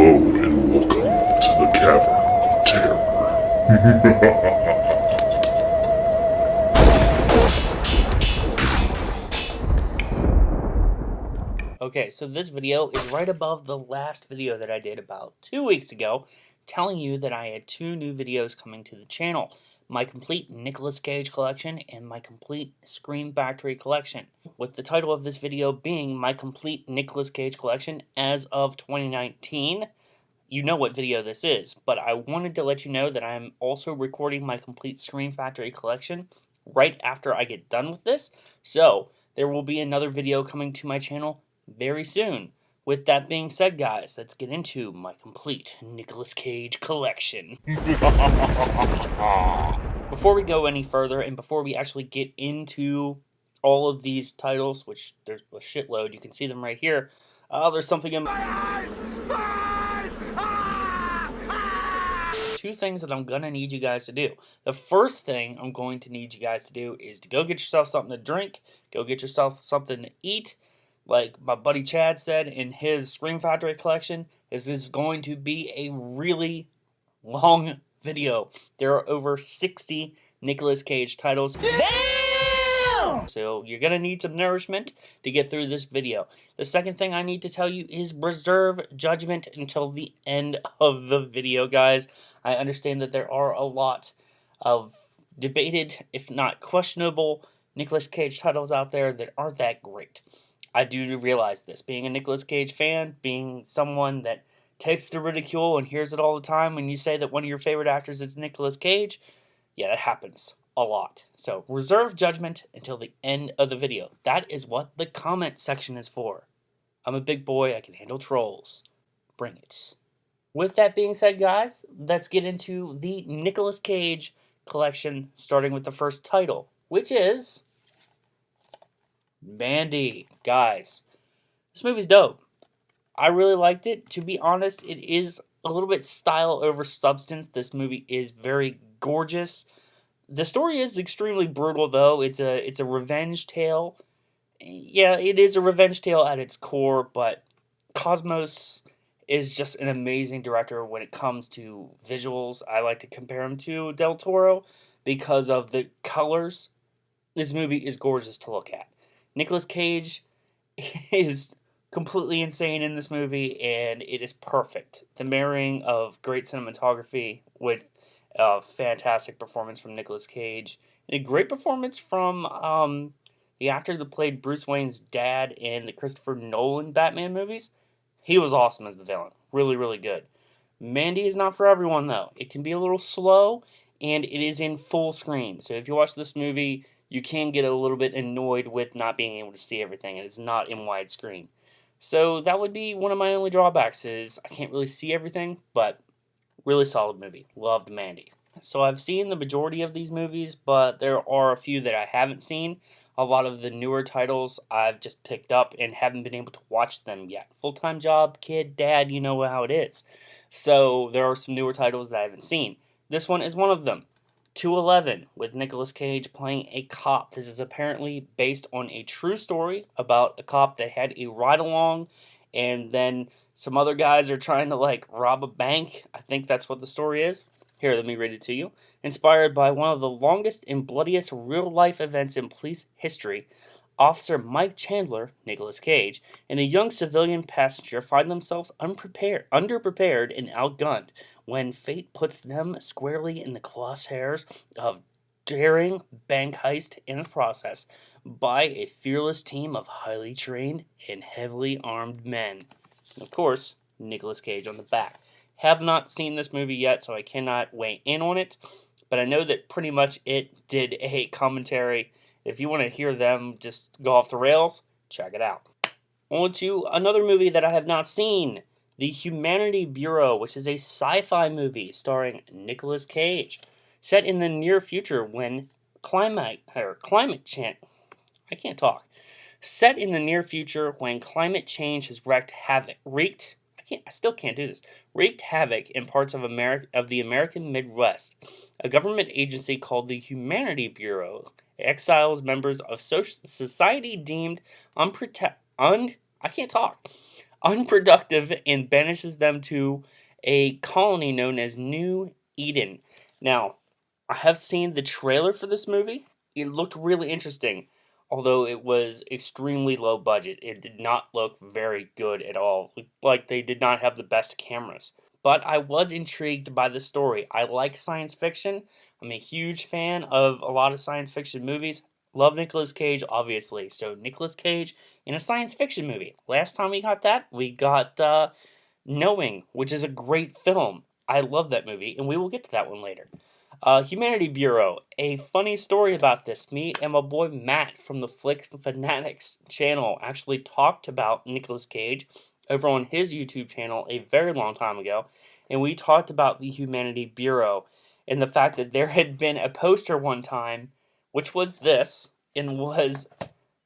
Hello and welcome to the Cavern of Terror. Okay, so this video is right above the last video that I did about 2 weeks ago, telling you that I had 2 new videos coming to the channel. My complete Nicolas Cage collection and my complete Scream Factory collection. With the title of this video being my complete Nicolas Cage collection as of 2019. You know what video this is, but I wanted to let you know that I'm also recording my complete Scream Factory collection right after I get done with this. So, there will be another video coming to my channel very soon. With that being said, guys, let's get into my complete Nicolas Cage collection. Before we go any further, and before we actually get into all of these titles, which there's a shitload, you can see them right here. There's something in my eyes! Two things that I'm gonna need you guys to do. The first thing I'm going to need you guys to do is to go get yourself something to drink, go get yourself something to eat. Like my buddy Chad said in his Scream Factory collection, this is going to be a really long video. There are over 60 Nicolas Cage titles. Damn! So you're gonna need some nourishment to get through this video. The second thing I need to tell you is reserve judgment until the end of the video, guys. I understand that there are a lot of debated, if not questionable, Nicolas Cage titles out there that aren't that great. I do realize this. Being a Nicolas Cage fan, being someone that takes the ridicule and hears it all the time when you say that one of your favorite actors is Nicolas Cage, yeah, that happens a lot. So reserve judgment until the end of the video. That is what the comment section is for. I'm a big boy. I can handle trolls. Bring it. With that being said, guys, let's get into the Nicolas Cage collection, starting with the first title, which is Mandy. Guys, this movie's dope. I really liked it. To be honest, it is a little bit style over substance. This movie is very gorgeous. The story is extremely brutal, though. It's a revenge tale. Yeah, it is a revenge tale at its core, but Cosmos is just an amazing director when it comes to visuals. I like to compare him to Del Toro because of the colors. This movie is gorgeous to look at. Nicolas Cage is completely insane in this movie, and it is perfect. The marrying of great cinematography with a fantastic performance from Nicolas Cage, and a great performance from the actor that played Bruce Wayne's dad in the Christopher Nolan Batman movies. He was awesome as the villain. Really, really good. Mandy is not for everyone, though. It can be a little slow, and it is in full screen. So if you watch this movie, you can get a little bit annoyed with not being able to see everything, and it's not in widescreen. So that would be one of my only drawbacks, is I can't really see everything, but really solid movie. Loved Mandy. So I've seen the majority of these movies, but there are a few that I haven't seen. A lot of the newer titles I've just picked up and haven't been able to watch them yet. Full-time job, kid, dad, you know how it is. So there are some newer titles that I haven't seen. This one is one of them. 211, with Nicolas Cage playing a cop. This is apparently based on a true story about a cop that had a ride-along, and then some other guys are trying to, rob a bank. I think that's what the story is. Here, let me read it to you. Inspired by one of the longest and bloodiest real-life events in police history, Officer Mike Chandler, Nicolas Cage, and a young civilian passenger find themselves underprepared, and outgunned when fate puts them squarely in the crosshairs of daring bank heist in the process by a fearless team of highly trained and heavily armed men. And of course, Nicolas Cage on the back. Have not seen this movie yet, so I cannot weigh in on it, but I know that pretty much it did a commentary. If you want to hear them just go off the rails, check it out. On to another movie that I have not seen, The Humanity Bureau, which is a sci-fi movie starring Nicolas Cage, set in the near future when climate change has wreaked havoc in parts of the American Midwest. A government agency called the Humanity Bureau exiles members of society deemed unproductive and banishes them to a colony known as New Eden. Now, I have seen the trailer for this movie. It looked really interesting, although it was extremely low budget. It did not look very good at all. Like they did not have the best cameras. But I was intrigued by the story. I like science fiction. I'm a huge fan of a lot of science fiction movies. Love Nicolas Cage, obviously. So Nicolas Cage in a science fiction movie. Last time we got that, we got Knowing, which is a great film. I love that movie, and we will get to that one later. Humanity Bureau, a funny story about this. Me and my boy Matt from the Flick Fanatics channel actually talked about Nicolas Cage over on his YouTube channel a very long time ago, and we talked about the Humanity Bureau and the fact that there had been a poster one time, which was this, and was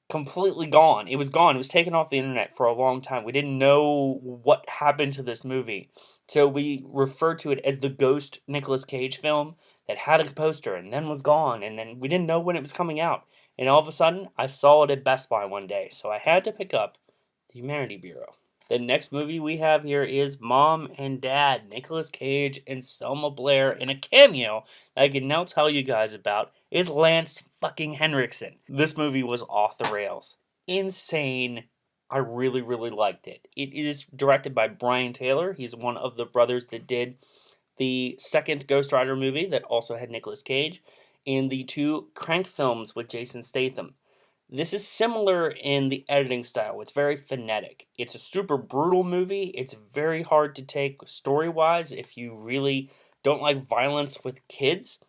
completely gone. It was gone. It was taken off the internet for a long time. We didn't know what happened to this movie. So we referred to it as the Ghost Nicolas Cage film that had a poster and then was gone. And then we didn't know when it was coming out. And all of a sudden, I saw it at Best Buy one day. So I had to pick up the Humanity Bureau. The next movie we have here is Mom and Dad, Nicolas Cage and Selma Blair in a cameo that I can now tell you guys about is Lance fucking Henriksen. This movie was off the rails. Insane. I really, really liked it. It is directed by Brian Taylor. He's one of the brothers that did the second Ghost Rider movie that also had Nicolas Cage and the two Crank films with Jason Statham. This is similar in the editing style. It's very phonetic. It's a super brutal movie. It's very hard to take story-wise if you really don't like violence with kids.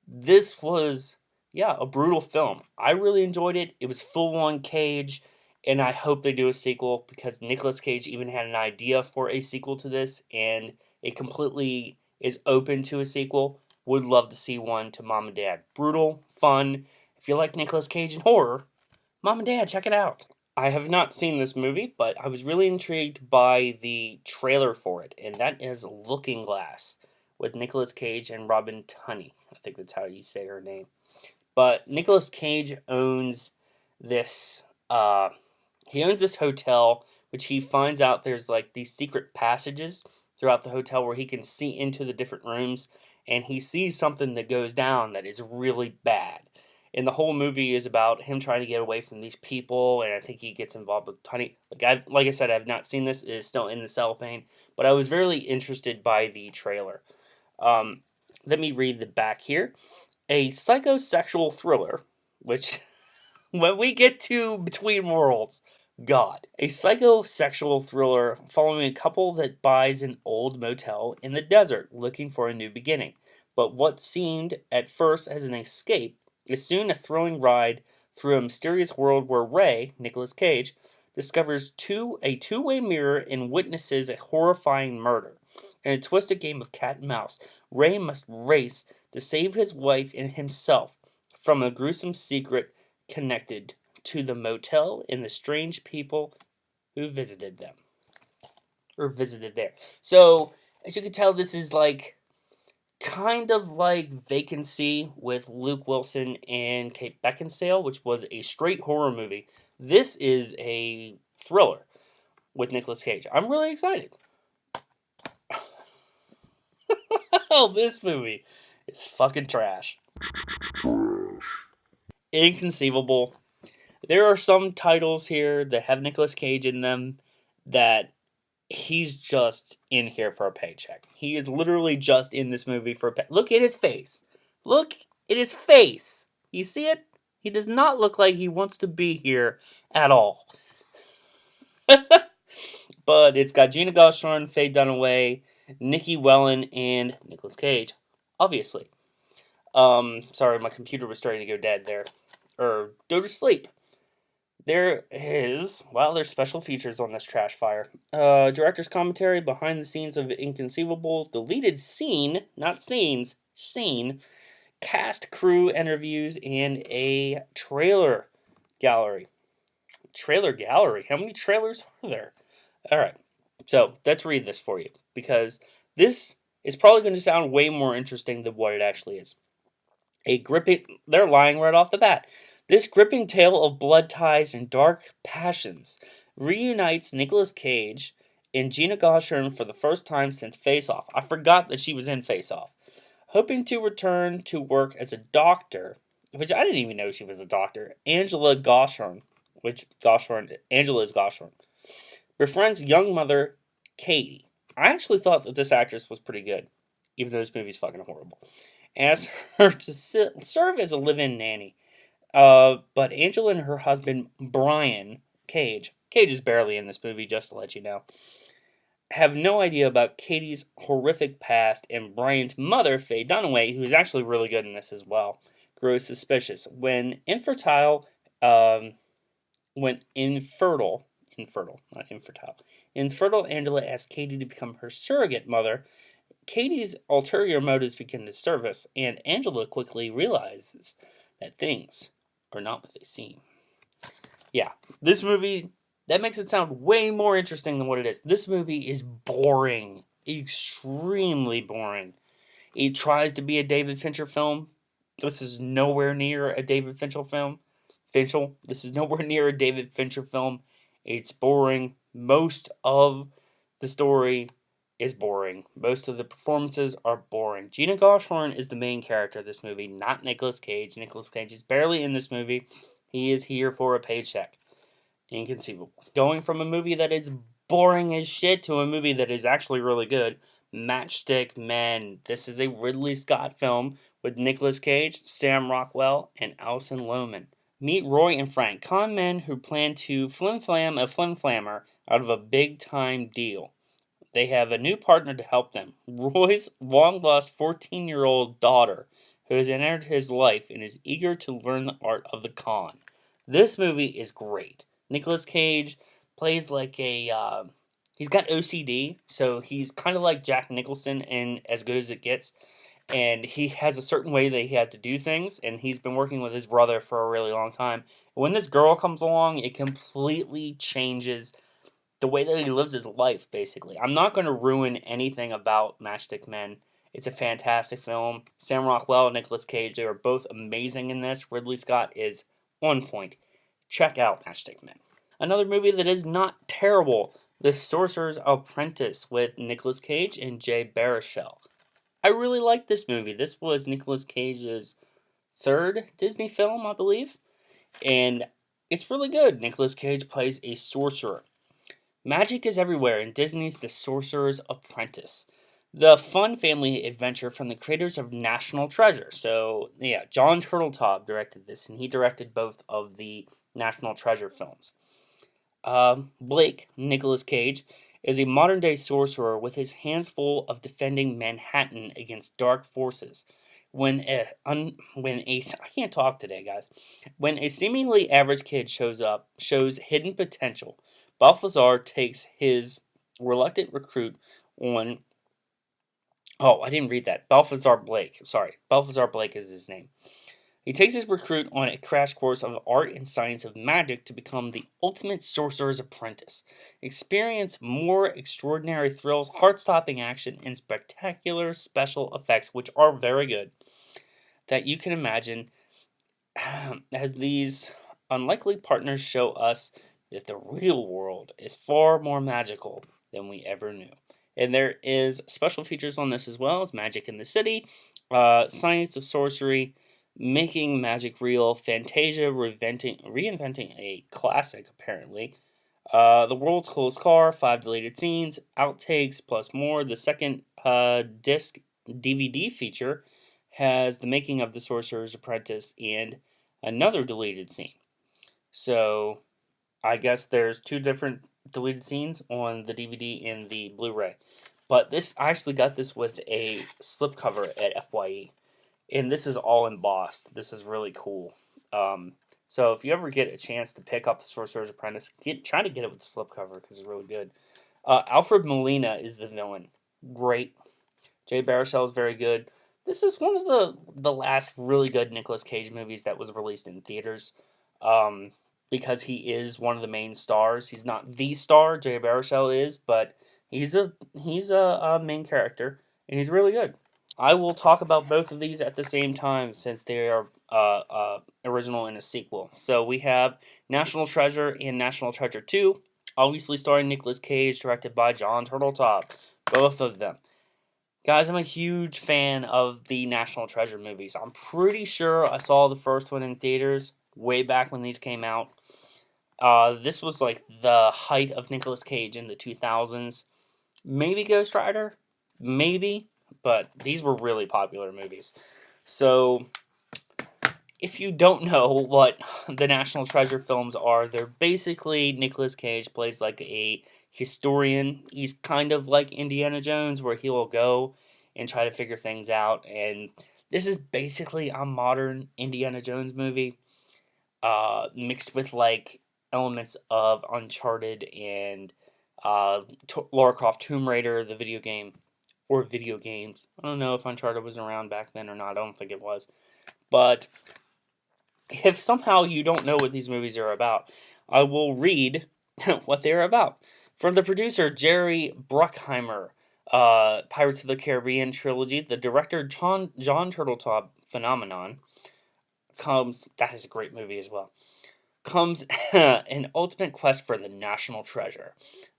This was, a brutal film. I really enjoyed it. It was full-on Cage, and I hope they do a sequel because Nicolas Cage even had an idea for a sequel to this, and it completely is open to a sequel. Would love to see one to Mom and Dad. Brutal, fun. If you like Nicolas Cage and horror, Mom and Dad, check it out. I have not seen this movie, but I was really intrigued by the trailer for it, and that is Looking Glass with Nicolas Cage and Robin Tunney. I think that's how you say her name. But Nicolas Cage owns this, he owns this hotel, which he finds out there's like these secret passages throughout the hotel where he can see into the different rooms, and he sees something that goes down that is really bad. And the whole movie is about him trying to get away from these people, and I think he gets involved with Tunney. Like I said, I've not seen this. It is still in the cellophane, but I was really interested by the trailer. Let me read the back here. A psychosexual thriller, which, when we get to Between Worlds, God. A psychosexual thriller following a couple that buys an old motel in the desert looking for a new beginning. But what seemed at first as an escape is soon a thrilling ride through a mysterious world where Ray, Nicolas Cage, discovers a two-way mirror and witnesses a horrifying murder. In a twisted game of cat and mouse, Ray must race to save his wife and himself from a gruesome secret connected to the motel and the strange people who visited them. Or visited there. So, as you can tell, this is kind of like Vacancy with Luke Wilson and Kate Beckinsale, which was a straight horror movie. This is a thriller with Nicolas Cage. I'm really excited. Oh, this movie is fucking trash. Inconceivable. There are some titles here that have Nicolas Cage in them that he's just in here for a paycheck. He is literally just in this movie for a paycheck. Look at his face. Look at his face. You see it? He does not look like he wants to be here at all. But it's got Gina Gershon, Faye Dunaway, Nikki Wellen, and Nicolas Cage. Obviously. Sorry, my computer was starting to go dead there. Or go to sleep. There's special features on this trash fire. Director's commentary, behind the scenes of Inconceivable, deleted scene, not scenes, scene, cast, crew interviews, and a trailer gallery. Trailer gallery? How many trailers are there? Alright, so let's read this for you, because this is probably going to sound way more interesting than what it actually is. They're lying right off the bat. This gripping tale of blood ties and dark passions reunites Nicolas Cage and Gina Gershon for the first time since Face Off. I forgot that she was in Face Off. Hoping to return to work as a doctor, which I didn't even know she was a doctor, Angela Gershon, Angela is Gershon, befriends young mother Katie. I actually thought that this actress was pretty good, even though this movie's fucking horrible. Asks her to serve as a live-in nanny. But Angela and her husband Brian Cage is barely in this movie, just to let you know, have no idea about Katie's horrific past, and Brian's mother, Faye Dunaway, who is actually really good in this as well, grows suspicious. Um, infertile, Angela asks Katie to become her surrogate mother. Katie's ulterior motives begin to surface, and Angela quickly realizes that things are not what they seem. Yeah, this movie, that makes it sound way more interesting than what it is. This movie is boring. Extremely boring. It tries to be a David Fincher film. This is nowhere near a David Fincher film. This is nowhere near a David Fincher film. It's boring. Most of the story is boring. Most of the performances are boring. Gina Gershon is the main character of this movie, not Nicolas Cage. Nicolas Cage is barely in this movie. He is here for a paycheck. Inconceivable. Going from a movie that is boring as shit to a movie that is actually really good. Matchstick Men. This is a Ridley Scott film with Nicolas Cage, Sam Rockwell, and Alison Lohman. Meet Roy and Frank, con men who plan to flim-flam a flim-flammer out of a big-time deal. They have a new partner to help them, Roy's long-lost 14-year-old daughter, who has entered his life and is eager to learn the art of the con. This movie is great. Nicolas Cage plays like he's got OCD, so he's kind of like Jack Nicholson in As Good as It Gets. And he has a certain way that he has to do things, and he's been working with his brother for a really long time. When this girl comes along, it completely changes the way that he lives his life, basically. I'm not going to ruin anything about Matchstick Men. It's a fantastic film. Sam Rockwell and Nicolas Cage, they are both amazing in this. Ridley Scott is on point. Check out Matchstick Men. Another movie that is not terrible, The Sorcerer's Apprentice with Nicolas Cage and Jay Baruchel. I really like this movie. This was Nicolas Cage's third Disney film, I believe. And it's really good. Nicolas Cage plays a sorcerer. Magic is everywhere in Disney's The Sorcerer's Apprentice. The fun family adventure from the creators of National Treasure. So, yeah, John Turteltaub directed this, and he directed both of the National Treasure films. Blake, Nicolas Cage, is a modern-day sorcerer with his hands full of defending Manhattan against dark forces. I can't talk today, guys. When a seemingly average kid shows hidden potential, Balthazar takes his reluctant recruit on. Oh, I didn't read that. Balthazar Blake. Sorry, Balthazar Blake is his name. He takes his recruit on a crash course of art and science of magic to become the ultimate sorcerer's apprentice. Experience more extraordinary thrills, heart-stopping action, and spectacular special effects, which are very good, that you can imagine as these unlikely partners show us that the real world is far more magical than we ever knew. And there is special features on this as well as Magic in the City, Science of Sorcery, Making Magic Real, Fantasia, reinventing a classic, apparently. The World's Coolest Car, 5 deleted scenes, outtakes, plus more. The second disc DVD feature has the making of The Sorcerer's Apprentice and another deleted scene. So, I guess there's 2 different deleted scenes on the DVD and the Blu-ray. But I actually got this with a slipcover at FYE. And this is all embossed. This is really cool. So if you ever get a chance to pick up The Sorcerer's Apprentice, try to get it with the slipcover because it's really good. Alfred Molina is the villain. Great. Jay Baruchel is very good. This is one of the last really good Nicolas Cage movies that was released in theaters. Because he is one of the main stars. He's not the star, Jay Baruchel is, but he's a main character, and he's really good. I will talk about both of these at the same time since they are original and a sequel. So we have National Treasure and National Treasure 2. Obviously starring Nicolas Cage, directed by John Turteltaub. Both of them. Guys, I'm a huge fan of the National Treasure movies. I'm pretty sure I saw the first one in theaters way back when these came out. This was like the height of Nicolas Cage in the 2000s. Maybe Ghost Rider? Maybe. But these were really popular movies. So, if you don't know what the National Treasure films are, they're basically Nicolas Cage plays like a historian. He's kind of like Indiana Jones, where he will go and try to figure things out. And this is basically a modern Indiana Jones movie, mixed with like elements of Uncharted and Lara Croft Tomb Raider, the video game, or video games. I don't know if Uncharted was around back then or not. I don't think it was. But if somehow you don't know what these movies are about, I will read what they're about. From the producer, Jerry Bruckheimer, Pirates of the Caribbean trilogy, the director, John Turteltaub phenomenon, that is a great movie as well, comes an ultimate quest for the national treasure.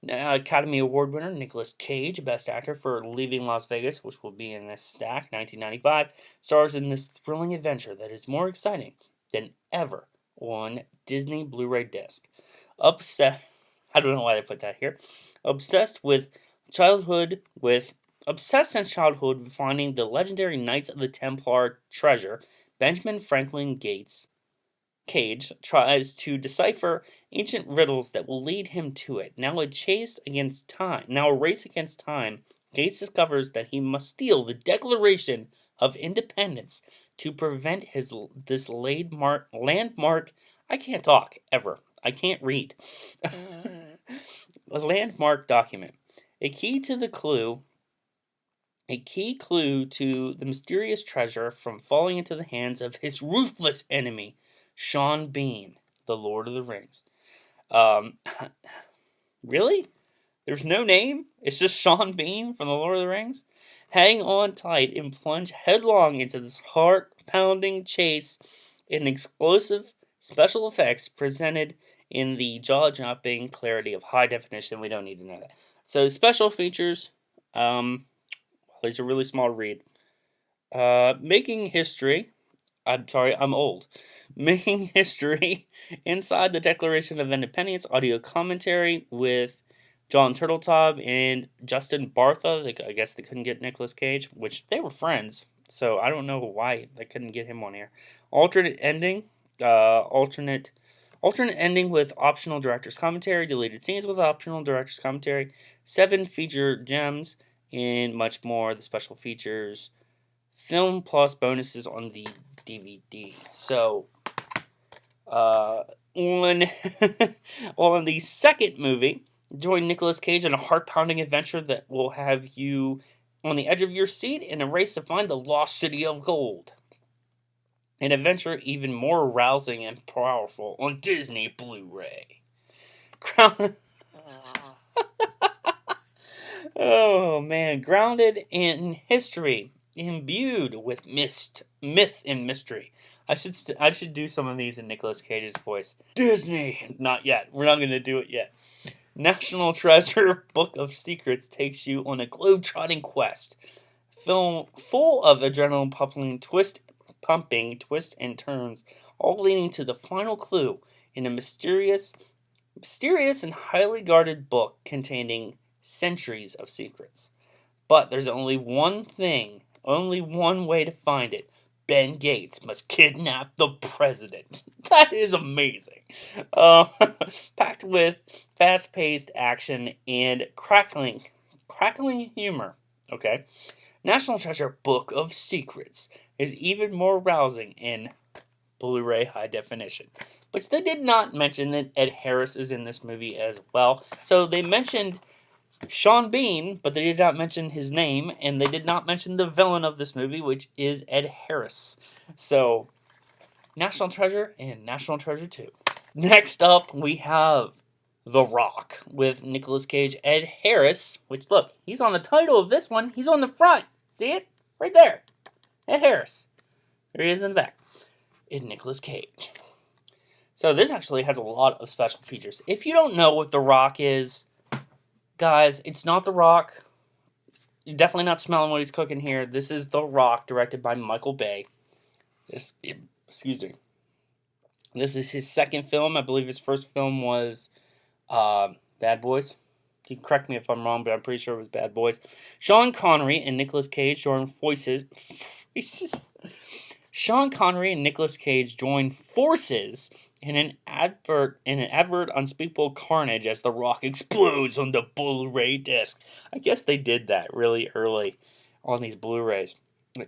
Academy Award winner Nicolas Cage, Best Actor for Leaving Las Vegas, which will be in this stack, 1995, stars in this thrilling adventure that is more exciting than ever on Disney Blu-ray disc. I don't know why they put that here. Obsessed since childhood with finding the legendary Knights of the Templar treasure, Benjamin Franklin Cage tries to decipher ancient riddles that will lead him to it. Now a race against time, Gates discovers that he must steal the Declaration of Independence to prevent this landmark. I can't talk ever. I can't read. A landmark document. A key clue to the mysterious treasure from falling into the hands of his ruthless enemy, Sean Bean, the Lord of the Rings. Really? There's no name? It's just Sean Bean from the Lord of the Rings? Hang on tight and plunge headlong into this heart-pounding chase in explosive special effects presented in the jaw-dropping clarity of high definition. We don't need to know that. So special features, these are really small to read. Making history. I'm old. Making history inside the Declaration of Independence, audio commentary with John Turteltaub and Justin Bartha. I guess they couldn't get Nicolas Cage, which they were friends, so I don't know why they couldn't get him on here. Alternate ending with optional director's commentary, deleted scenes with optional director's commentary, 7 feature gems, and much more. The special features, film plus bonuses on the DVD. So, on the second movie, join Nicolas Cage in a heart-pounding adventure that will have you on the edge of your seat in a race to find the lost city of gold. An adventure even more rousing and powerful on Disney Blu-ray. Oh man, grounded in history, imbued with myth and mystery. I should do some of these in Nicolas Cage's voice. Disney, not yet. We're not going to do it yet. National Treasure Book of Secrets takes you on a globe-trotting quest. Film full of adrenaline-pumping twists and turns, all leading to the final clue in a mysterious and highly guarded book containing centuries of secrets. But there's only one way to find it. Ben Gates must kidnap the president. That is amazing. Packed with fast-paced action and crackling humor. Okay. National Treasure Book of Secrets is even more rousing in Blu-ray high definition. But they did not mention that Ed Harris is in this movie as well. So they mentioned Sean Bean, but they did not mention his name, and they did not mention the villain of this movie, which is Ed Harris. So, National Treasure and National Treasure 2. Next up, we have The Rock with Nicolas Cage, Ed Harris, which, look, he's on the title of this one. He's on the front. See it? Right there. Ed Harris. There he is in the back. And Nicolas Cage. So this actually has a lot of special features. If you don't know what The Rock is, guys, it's not The Rock. You're definitely not smelling what he's cooking here. This is The Rock, directed by Michael Bay. Excuse me. This is his second film. I believe his first film was Bad Boys. You can correct me if I'm wrong, but I'm pretty sure it was Bad Boys. Sean Connery and Nicolas Cage join forces. Sean Connery and Nicolas Cage join forces in an advert unspeakable carnage as The Rock explodes on the Blu-ray disc. I guess they did that really early on these Blu-rays.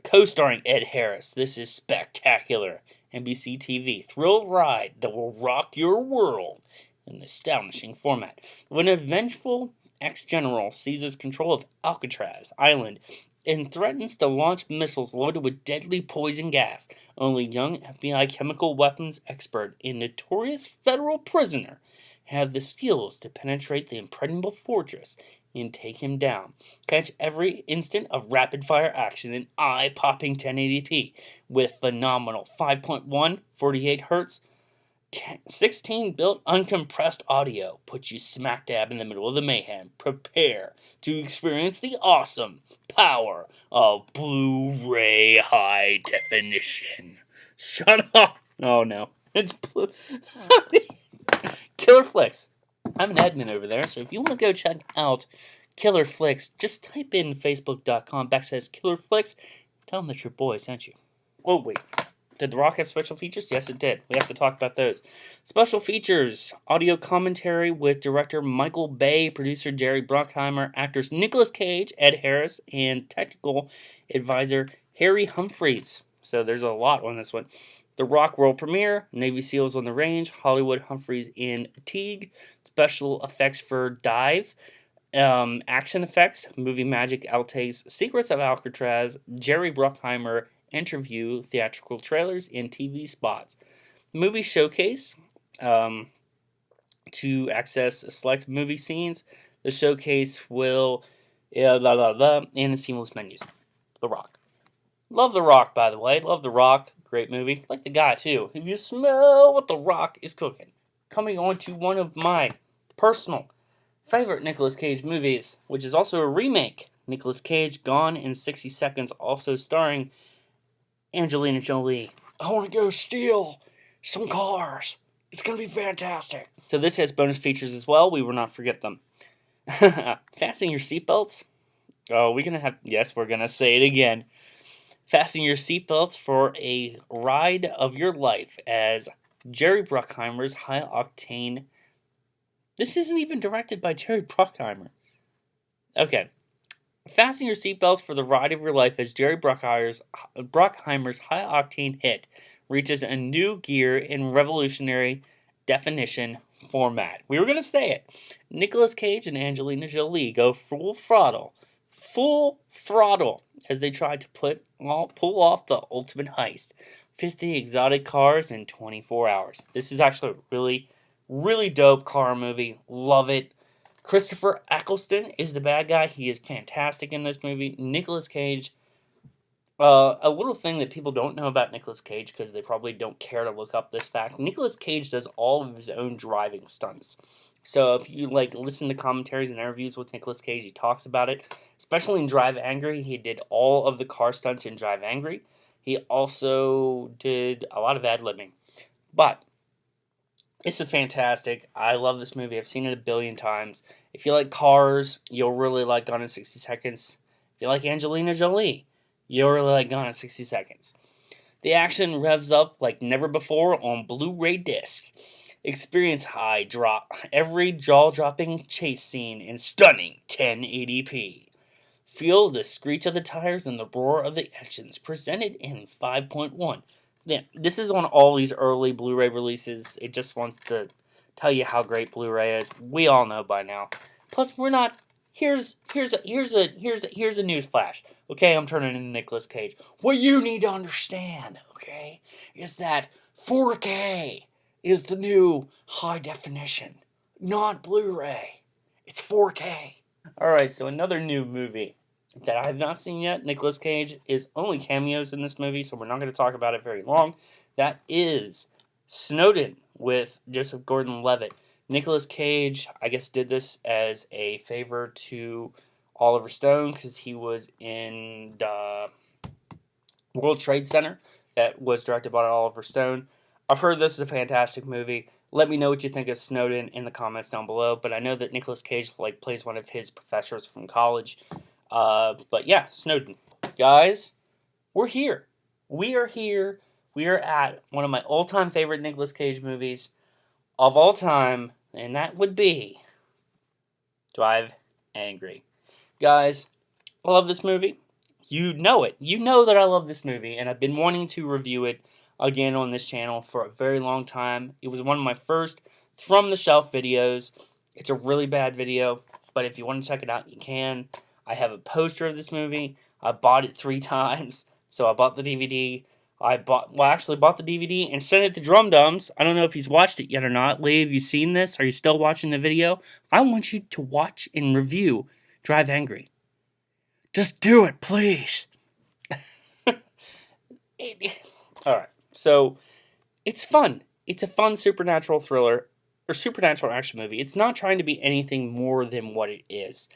Co-starring Ed Harris, this is spectacular. NBC TV thrill ride that will rock your world in an astonishing format. When a vengeful ex-general seizes control of Alcatraz Island and threatens to launch missiles loaded with deadly poison gas, only young FBI chemical weapons expert and notorious federal prisoner have the skills to penetrate the impregnable fortress and take him down. Catch every instant of rapid-fire action in eye-popping 1080p with phenomenal 5.1, 48 Hz, 16-bit uncompressed audio. Puts you smack dab in the middle of the mayhem. Prepare to experience the awesome power of Blu-ray high definition. Shut up! Oh no, it's Killer Flicks. I'm an admin over there, so if you want to go check out Killer Flicks, just type in facebook.com/Killer Flicks. Tell them that your boy sent you. Oh, wait. Did The Rock have special features? Yes, it did. We have to talk about those. Special features. Audio commentary with director Michael Bay, producer Jerry Bruckheimer, actors Nicolas Cage, Ed Harris, and technical advisor Harry Humphreys. So there's a lot on this one. The Rock world premiere, Navy SEALs on the range, Hollywood Humphreys in Teague, special effects for Dive, action effects, movie magic outtakes, Secrets of Alcatraz, Jerry Bruckheimer interview, theatrical trailers, and TV spots. Movie showcase, to access select movie scenes. The showcase will, and the seamless menus. The Rock. Love The Rock, by the way. Love The Rock. Great movie. Like the guy, too. If you smell what The Rock is cooking. Coming on to one of my personal favorite Nicolas Cage movies, which is also a remake. Nicolas Cage, Gone in 60 Seconds, also starring Angelina Jolie. I want to go steal some cars. It's going to be fantastic. So this has bonus features as well. We will not forget them. Fasten your seatbelts. Oh, we're going to say it again. Fasten your seatbelts for a ride of your life as Jerry Bruckheimer's high-octane... This isn't even directed by Jerry Bruckheimer. Okay. Fasten your seatbelts for the ride of your life as Jerry Bruckheimer's high-octane hit reaches a new gear in revolutionary definition format. We were going to say it. Nicolas Cage and Angelina Jolie go full throttle as they try to pull off the ultimate heist. 50 exotic cars in 24 hours. This is actually a really, really dope car movie. Love it. Christopher Eccleston is the bad guy. He is fantastic in this movie. Nicolas Cage. A little thing that people don't know about Nicolas Cage, because they probably don't care to look up this fact. Nicolas Cage does all of his own driving stunts. So if you listen to commentaries and interviews with Nicolas Cage, he talks about it. Especially in Drive Angry, he did all of the car stunts in Drive Angry. He also did a lot of ad-libbing. But it's a fantastic. I love this movie. I've seen it a billion times. If you like cars, you'll really like Gone in 60 Seconds. If you like Angelina Jolie, you'll really like Gone in 60 Seconds. The action revs up like never before on Blu-ray disc. Experience every jaw-dropping chase scene in stunning 1080p. Feel the screech of the tires and the roar of the engines presented in 5.1. Yeah, this is on all these early Blu-ray releases. It just wants to tell you how great Blu-ray is. We all know by now. Plus, we're not. Here's a news flash. Okay, I'm turning into Nicolas Cage. What you need to understand, okay, is that 4K is the new high definition, not Blu-ray. It's 4K. All right, so another new movie that I have not seen yet. Nicolas Cage is only cameos in this movie, so we're not going to talk about it very long. That is Snowden with Joseph Gordon-Levitt. Nicolas Cage, I guess, did this as a favor to Oliver Stone because he was in the World Trade Center that was directed by Oliver Stone. I've heard this is a fantastic movie. Let me know what you think of Snowden in the comments down below. But I know that Nicolas Cage plays one of his professors from college. But yeah, Snowden. Guys, we're here. We are here. We are at one of my all-time favorite Nicolas Cage movies of all time, and that would be Drive Angry. Guys, I love this movie. You know it. You know that I love this movie, and I've been wanting to review it again on this channel for a very long time. It was one of my first from-the-shelf videos. It's a really bad video, but if you want to check it out, you can. I have a poster of this movie. I bought it 3 times, so I bought the DVD. I bought the DVD and sent it to Drum Dums. I don't know if he's watched it yet or not. Lee, have you seen this? Are you still watching the video? I want you to watch and review Drive Angry. Just do it, please. Alright, so it's fun. It's a fun supernatural thriller, or supernatural action movie. It's not trying to be anything more than what it is.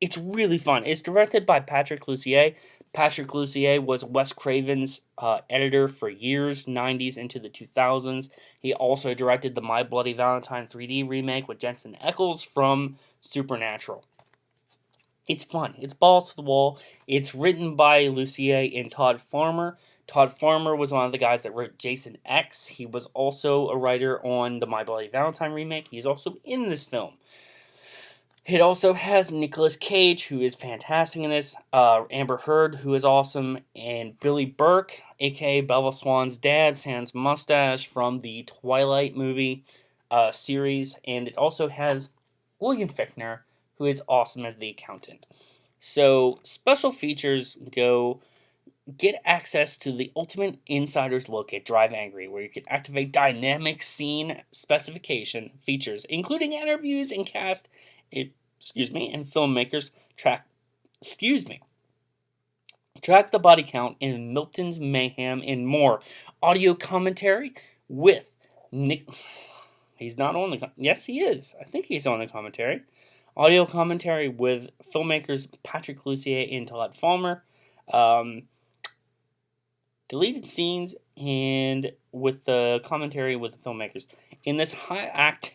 It's really fun. It's directed by Patrick Lussier. Patrick Lussier was Wes Craven's editor for years, 90s into the 2000s. He also directed the My Bloody Valentine 3D remake with Jensen Ackles from Supernatural. It's fun. It's balls to the wall. It's written by Lussier and Todd Farmer. Todd Farmer was one of the guys that wrote Jason X. He was also a writer on the My Bloody Valentine remake. He's also in this film. It also has Nicolas Cage, who is fantastic in this, Amber Heard, who is awesome, and Billy Burke, a.k.a. Bella Swan's dad, sans mustache, from the Twilight movie series. And it also has William Fichtner, who is awesome as the accountant. So, special features go get access to the ultimate insider's look at Drive Angry, where you can activate dynamic scene specification features, including interviews and cast, and filmmakers track the body count in Milton's mayhem and more. Audio commentary with Nick. He's not on the. Yes, he is. I think he's on the commentary. Audio commentary with filmmakers Patrick Lussier and Todd Farmer. Deleted scenes and with the commentary with the filmmakers. In this high octane,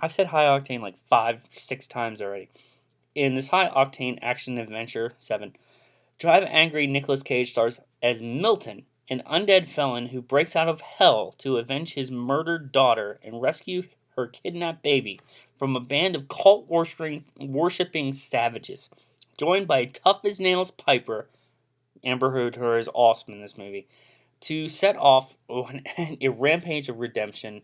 I've said high octane like 5-6 times already. In this high octane action adventure 7, Drive Angry, Nicolas Cage stars as Milton, an undead felon who breaks out of hell to avenge his murdered daughter and rescue her kidnapped baby from a band of cult-worshipping savages. Joined by tough-as-nails Piper, Amber Heard is awesome in this movie, to set off a rampage of redemption,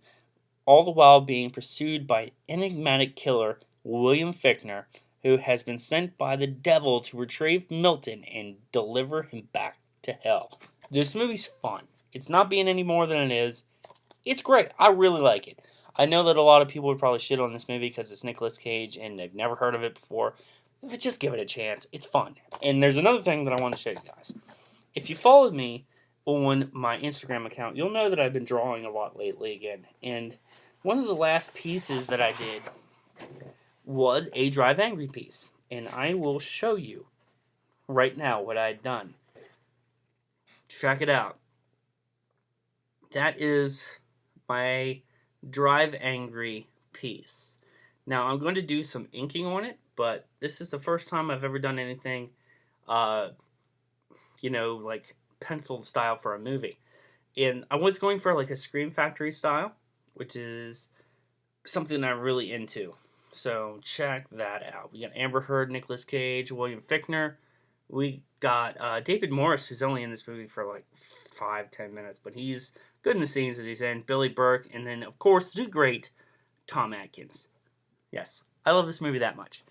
all the while being pursued by enigmatic killer William Fichtner, who has been sent by the devil to retrieve Milton and deliver him back to hell. This movie's fun. It's not being any more than it is. It's great. I really like it. I know that a lot of people would probably shit on this movie because it's Nicolas Cage and they've never heard of it before. But just give it a chance. It's fun. And there's another thing that I want to show you guys. If you followed me on my Instagram account, you'll know that I've been drawing a lot lately again. And one of the last pieces that I did was a Drive Angry piece. And I will show you right now what I had done. Check it out. That is my Drive Angry piece. Now, I'm going to do some inking on it, but this is the first time I've ever done anything, like penciled style for a movie. And I was going for like a Scream Factory style, which is something I'm really into. So check that out. We got Amber Heard, Nicolas Cage, William Fichtner. We got David Morris, who's only in this movie for like 5-10 minutes, but he's good in the scenes that he's in. Billy Burke, and then, of course, the great Tom Atkins. Yes, I love this movie that much.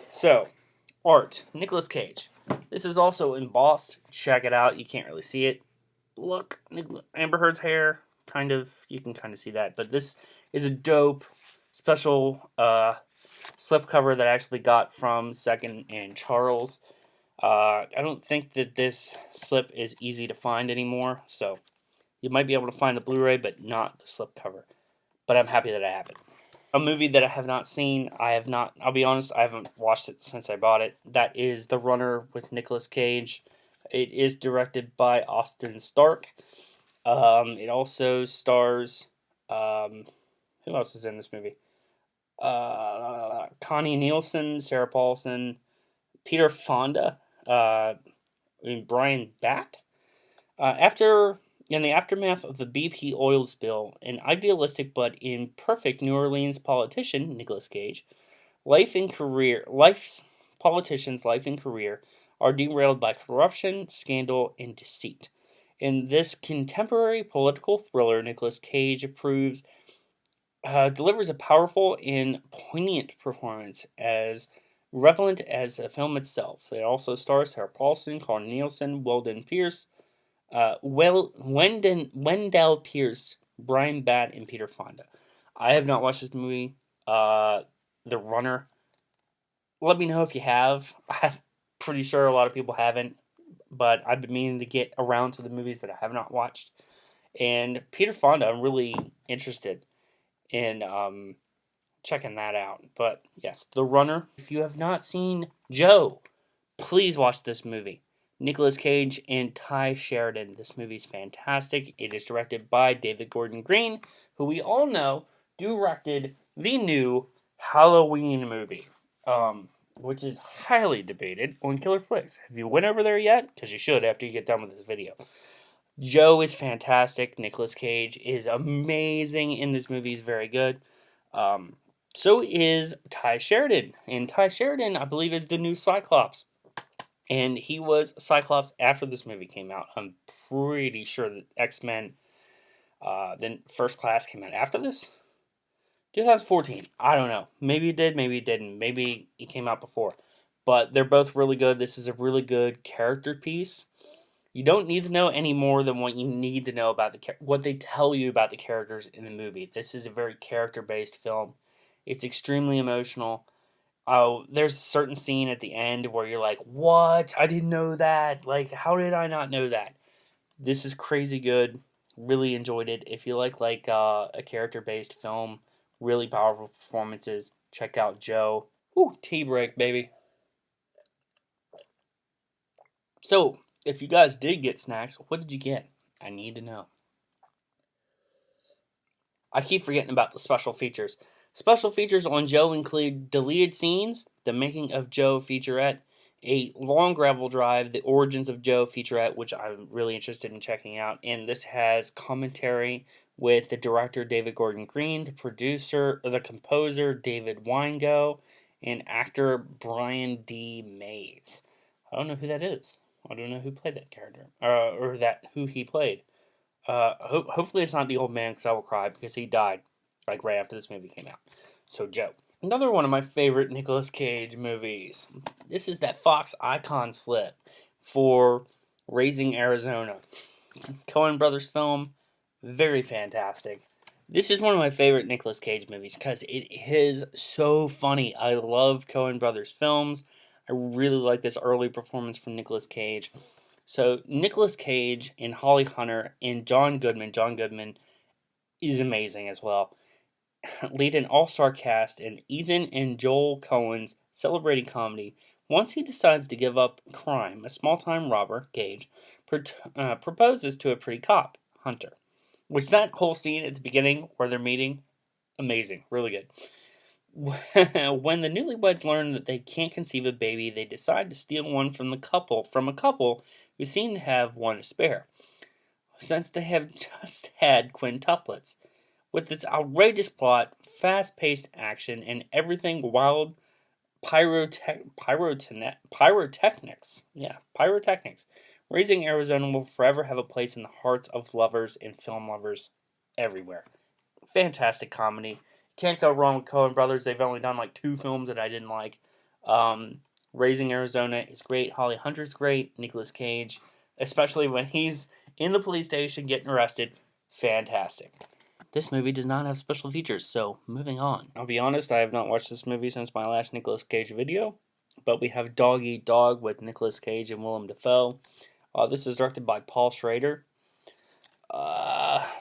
So, art, Nicolas Cage. This is also embossed. Check it out. You can't really see it. Look, Amber Heard's hair, you can kind of see that. But this is a dope, special slipcover that I actually got from Second and Charles. I don't think that this slip is easy to find anymore, so You might be able to find the Blu-ray, but not the slipcover. But I'm happy that I have it. A movie that I have not seen, I'll be honest, I haven't watched it since I bought it. That is The Runner with Nicolas Cage. It is directed by Austin Stark. It also stars, who else is in this movie? Connie Nielsen, Sarah Paulson, Peter Fonda, and Brian Batt. In the aftermath of the BP oil spill, an idealistic but imperfect New Orleans politician, Nicolas Cage, life's politician's life and career are derailed by corruption, scandal, and deceit. In this contemporary political thriller, Nicolas Cage delivers a powerful and poignant performance as relevant as the film itself. It also stars Sarah Paulson, Colin Nielsen, Wendell Pierce, Brian Batt, and Peter Fonda. I have not watched this movie, The Runner. Let me know if you have. I'm pretty sure a lot of people haven't, but I've been meaning to get around to the movies that I have not watched. And Peter Fonda, I'm really interested in checking that out. But yes, The Runner. If you have not seen Joe, please watch this movie. Nicolas Cage and Ty Sheridan. This movie's fantastic. It is directed by David Gordon Green, who we all know directed the new Halloween movie, which is highly debated on Killer Flicks. Have you went over there yet? Because you should after you get done with this video. Joe is fantastic. Nicolas Cage is amazing in this movie. He's very good. So is Ty Sheridan. And Ty Sheridan, I believe, is the new Cyclops. And he was Cyclops after this movie came out. I'm pretty sure that X-Men, then First Class came out after this. 2014. I don't know. Maybe it did, maybe it didn't. Maybe it came out before. But they're both really good. This is a really good character piece. You don't need to know any more than what you need to know about what they tell you about the characters in the movie. This is a very character-based film. It's extremely emotional. Oh, there's a certain scene at the end where you're like, what? I didn't know that. Like, how did I not know that? This is crazy good. Really enjoyed it. If you like a character-based film, really powerful performances, check out Joe. Ooh, tea break, baby. So, if you guys did get snacks, what did you get? I need to know. I keep forgetting about the special features. Special features on Joe include deleted scenes, the making of Joe featurette, a long gravel drive, the origins of Joe featurette, which I'm really interested in checking out, and this has commentary with the director David Gordon Green, the composer David Weingo, and actor Brian D. Mays. I don't know who that is. I don't know who played that character, or who he played. Hopefully it's not the old man, because I will cry, because he died like right after this movie came out. So Joe. Another one of my favorite Nicolas Cage movies. This is that Fox icon slip for Raising Arizona. Coen Brothers film. Very fantastic. This is one of my favorite Nicolas Cage movies because it is so funny. I love Coen Brothers films. I really like this early performance from Nicolas Cage. So Nicolas Cage and Holly Hunter and John Goodman. John Goodman is amazing as well. Lead an all-star cast in Ethan and Joel Coen's celebrating comedy. Once he decides to give up crime, a small-time robber, Gage, proposes to a pretty cop, Hunter. Which that whole scene at the beginning where they're meeting, amazing, really good. When the newlyweds learn that they can't conceive a baby, they decide to steal one from a couple who seem to have one to spare, since they have just had quintuplets. With its outrageous plot, fast-paced action, and everything wild pyrotechnics. Raising Arizona will forever have a place in the hearts of lovers and film lovers everywhere. Fantastic comedy. Can't go wrong with Coen Brothers. They've only done like 2 films that I didn't like. Raising Arizona is great. Holly Hunter's great. Nicolas Cage, especially when he's in the police station getting arrested. Fantastic. This movie does not have special features, so moving on. I'll be honest, I have not watched this movie since my last Nicolas Cage video, but we have Dog Eat Dog with Nicolas Cage and Willem Dafoe. This is directed by Paul Schrader.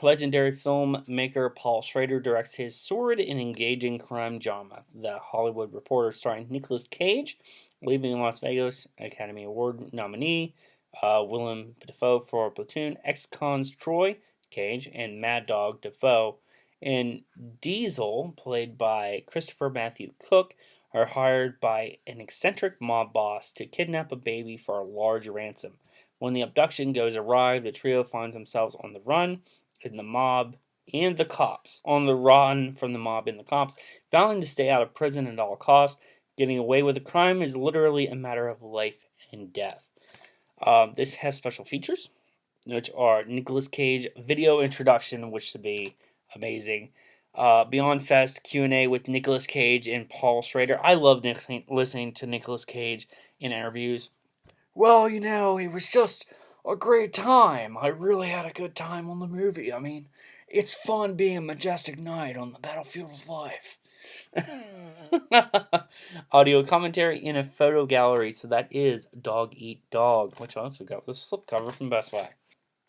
Legendary filmmaker Paul Schrader directs his sordid and engaging crime drama, The Hollywood Reporter, starring Nicolas Cage, Leaving Las Vegas, Academy Award nominee, Willem Dafoe for Platoon, ex-cons Troy Cage, and Mad Dog Dafoe, and Diesel, played by Christopher Matthew Cook, are hired by an eccentric mob boss to kidnap a baby for a large ransom. When the abduction goes awry, the trio finds themselves on the run in the mob and the cops. On the run from the mob and the cops, vowing to stay out of prison at all costs. Getting away with a crime is literally a matter of life and death. This has special features, which are Nicolas Cage video introduction, which should be amazing. Beyond Fest Q&A with Nicolas Cage and Paul Schrader. I love listening to Nicolas Cage in interviews. Well, it was just a great time. I really had a good time on the movie. I mean, it's fun being a majestic knight on the battlefield of life. Audio commentary in a photo gallery. So that is Dog Eat Dog, which I also got with a slipcover from Best Buy.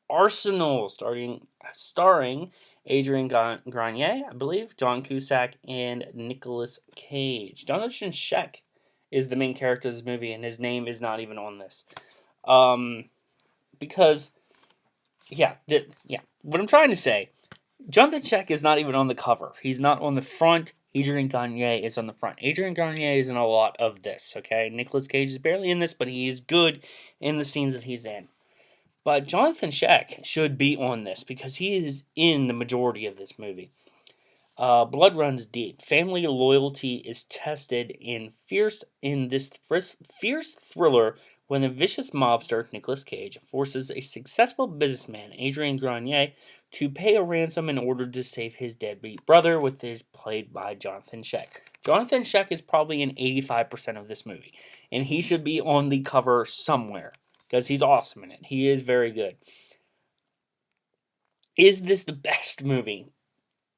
Arsenal, starring Adrian Grenier, I believe, John Cusack, and Nicolas Cage. Jonathan Schaech is the main character of this movie, and his name is not even on this. Because, what I'm trying to say, Jonathan Schaech is not even on the cover. He's not on the front. Adrian Grenier is on the front. Adrian Grenier is in a lot of this, okay? Nicolas Cage is barely in this, but he is good in the scenes that he's in. But Jonathan Schaech should be on this because he is in the majority of this movie. Blood runs deep. Family loyalty is tested in this fierce thriller when the vicious mobster, Nicolas Cage, forces a successful businessman, Adrian Grenier, to pay a ransom in order to save his deadbeat brother, which is played by Jonathan Schaech. Jonathan Schaech is probably in 85% of this movie, and he should be on the cover somewhere, because he's awesome in it. He is very good. Is this the best movie?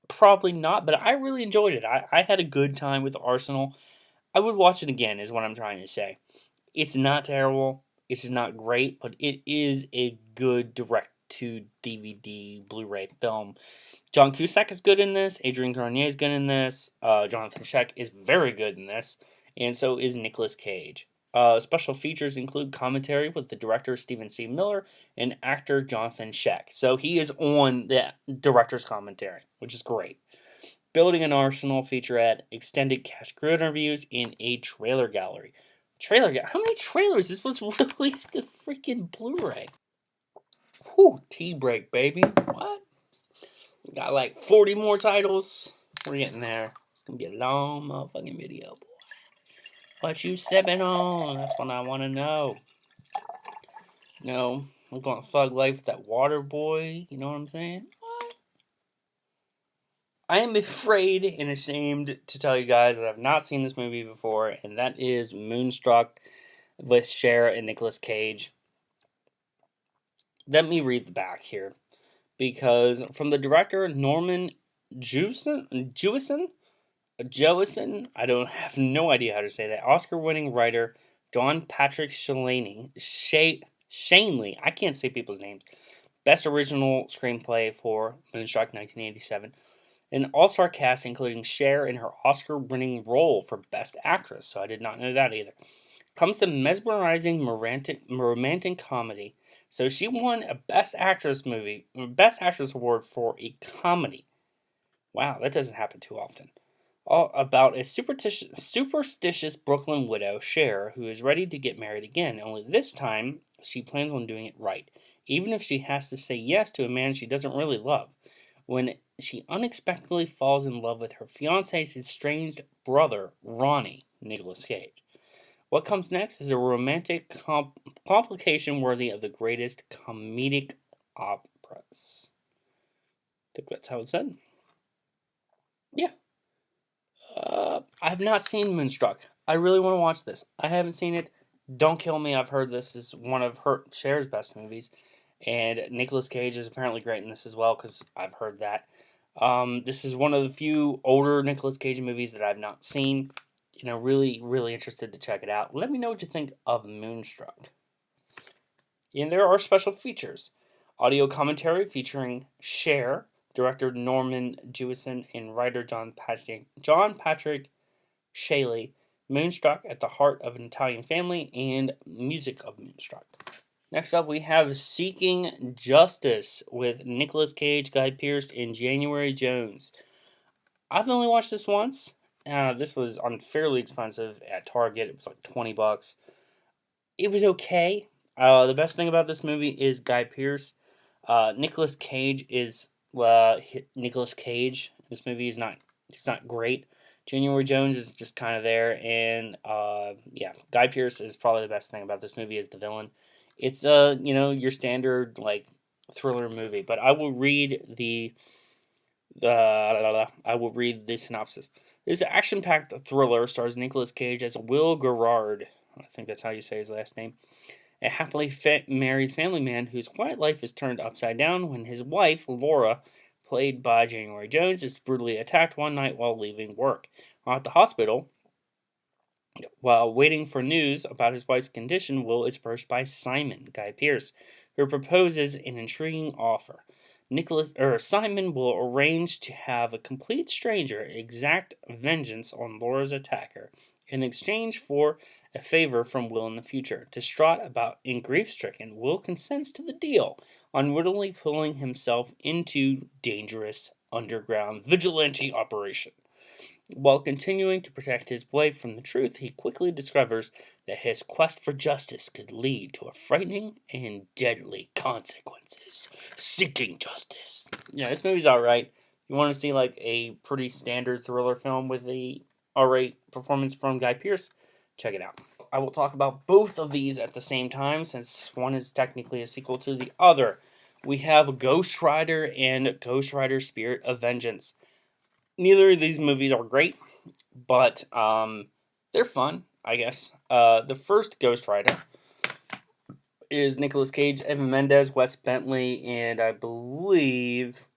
Probably not, but I really enjoyed it. I had a good time with Arsenal. I would watch it again, is what I'm trying to say. It's not terrible. It's just not great, but it is a good direct-to-DVD Blu-ray film. John Cusack is good in this. Adrian Grenier is good in this. Jonathan Schaech is very good in this. And so is Nicolas Cage. Special features include commentary with the director Stephen C. Miller and actor Jonathan Schaech. So he is on the director's commentary, which is great. Building an Arsenal featurette, extended cast crew interviews, in a trailer gallery. How many trailers? This was released to freaking Blu-ray. Whew, tea break, baby. What? We got like 40 more titles. We're getting there. It's gonna be a long motherfucking video. What you sipping on? That's what I want to know. No, I'm going to thug life with that water boy. You know what I'm saying? What? I am afraid and ashamed to tell you guys that I've not seen this movie before, and that is Moonstruck with Cher and Nicolas Cage. Let me read the back here, because from the director Norman Jewison, I don't have no idea how to say that. Oscar-winning writer John Patrick Shanley, I can't say people's names. Best original screenplay for Moonstruck 1987. An all-star cast including Cher in her Oscar-winning role for Best Actress, so I did not know that either. Comes to mesmerizing romantic comedy. So she won a Best Actress award for a comedy. Wow, that doesn't happen too often. All about a superstitious Brooklyn widow, Cher, who is ready to get married again, only this time she plans on doing it right, even if she has to say yes to a man she doesn't really love. When she unexpectedly falls in love with her fiancé's estranged brother, Ronnie, Nicolas Cage. What comes next is a romantic complication worthy of the greatest comedic operas. I think that's how it's said. Yeah. I have not seen Moonstruck. I really want to watch this. I haven't seen it. Don't kill me. I've heard this is one of Cher's best movies. And Nicolas Cage is apparently great in this as well, because I've heard that. This is one of the few older Nicolas Cage movies that I've not seen. Really, really interested to check it out. Let me know what you think of Moonstruck. And there are special features. Audio commentary featuring Cher, director Norman Jewison, and writer John Patrick Shaley. Moonstruck at the heart of an Italian family, and music of Moonstruck. Next up, we have Seeking Justice with Nicolas Cage, Guy Pearce, and January Jones. I've only watched this once. This was unfairly expensive at Target. It was like $20. It was okay. The best thing about this movie is Guy Pearce. Nicolas Cage is Nicolas Cage. This movie is not. He's not great. January Jones is just kind of there, and Guy Pearce is probably the best thing about this movie is the villain. It's your standard like thriller movie, but I will read the synopsis. This action-packed thriller stars Nicolas Cage as Will Gerard. I think that's how you say his last name. A happily married family man whose quiet life is turned upside down when his wife, Laura, played by January Jones, is brutally attacked one night while leaving work. While at the hospital, while waiting for news about his wife's condition, Will is approached by Simon, Guy Pearce, who proposes an intriguing offer. Simon will arrange to have a complete stranger exact vengeance on Laura's attacker in exchange for a favor from Will in the future. Distraught and grief-stricken, Will consents to the deal, unwittingly pulling himself into dangerous underground vigilante operation. While continuing to protect his wife from the truth, he quickly discovers that his quest for justice could lead to a frightening and deadly consequences. Seeking Justice. Yeah, this movie's alright. You want to see like a pretty standard thriller film with a alright performance from Guy Pearce? Check it out. I will talk about both of these at the same time since one is technically a sequel to the other. We have Ghost Rider and Ghost Rider Spirit of Vengeance. Neither of these movies are great, but they're fun, I guess. The first Ghost Rider is Nicolas Cage, Evan Mendes, Wes Bentley, and I believe,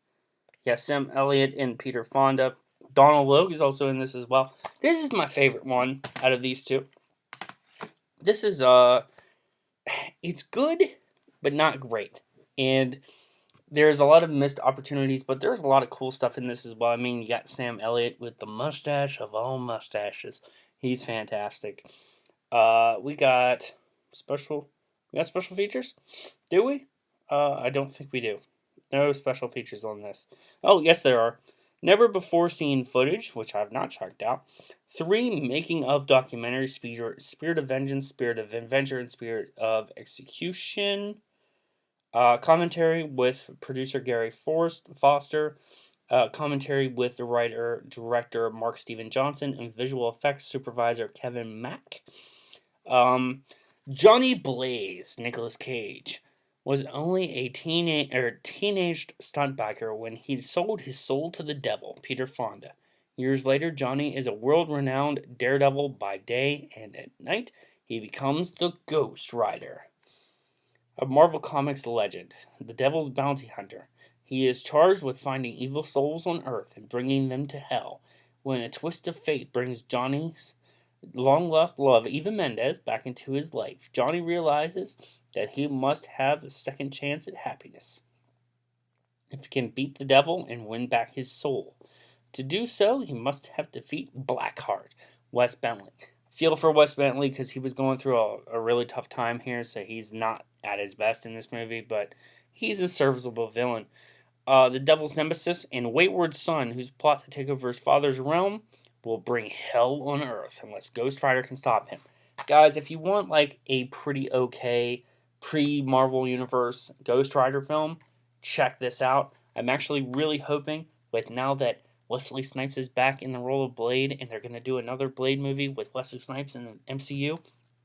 Sam Elliott and Peter Fonda. Donald Logue is also in this as well. This is my favorite one out of these two. This is, it's good, but not great. And there's a lot of missed opportunities, but there's a lot of cool stuff in this as well. I mean, you got Sam Elliott with the mustache of all mustaches. He's fantastic. We got special features? Do we? I don't think we do. No special features on this. Oh, yes, there are. Never before seen footage, which I've not checked out. 3 making of documentaries: Spirit of Vengeance, Spirit of Adventure, and Spirit of Execution. Commentary with producer Gary Foster. Commentary with the writer-director Mark Steven Johnson and visual effects supervisor Kevin Mack. Johnny Blaze, Nicolas Cage, was only a teenage stunt biker when he sold his soul to the devil, Peter Fonda. Years later, Johnny is a world-renowned daredevil by day, and at night, he becomes the Ghost Rider. A Marvel Comics legend, the Devil's Bounty Hunter. He is charged with finding evil souls on Earth and bringing them to hell. When a twist of fate brings Johnny's long-lost love, Eva Mendes, back into his life, Johnny realizes that he must have a second chance at happiness if he can beat the devil and win back his soul. To do so, he must have defeat Blackheart, Wes Bentley. Feel for Wes Bentley because he was going through a really tough time here, so he's not at his best in this movie, but he's a serviceable villain. The Devil's Nemesis and wayward son, whose plot to take over his father's realm, will bring hell on Earth unless Ghost Rider can stop him. Guys, if you want like a pretty okay pre-Marvel Universe Ghost Rider film, check this out. I'm actually really hoping, like now that Wesley Snipes is back in the role of Blade and they're going to do another Blade movie with Wesley Snipes in the MCU,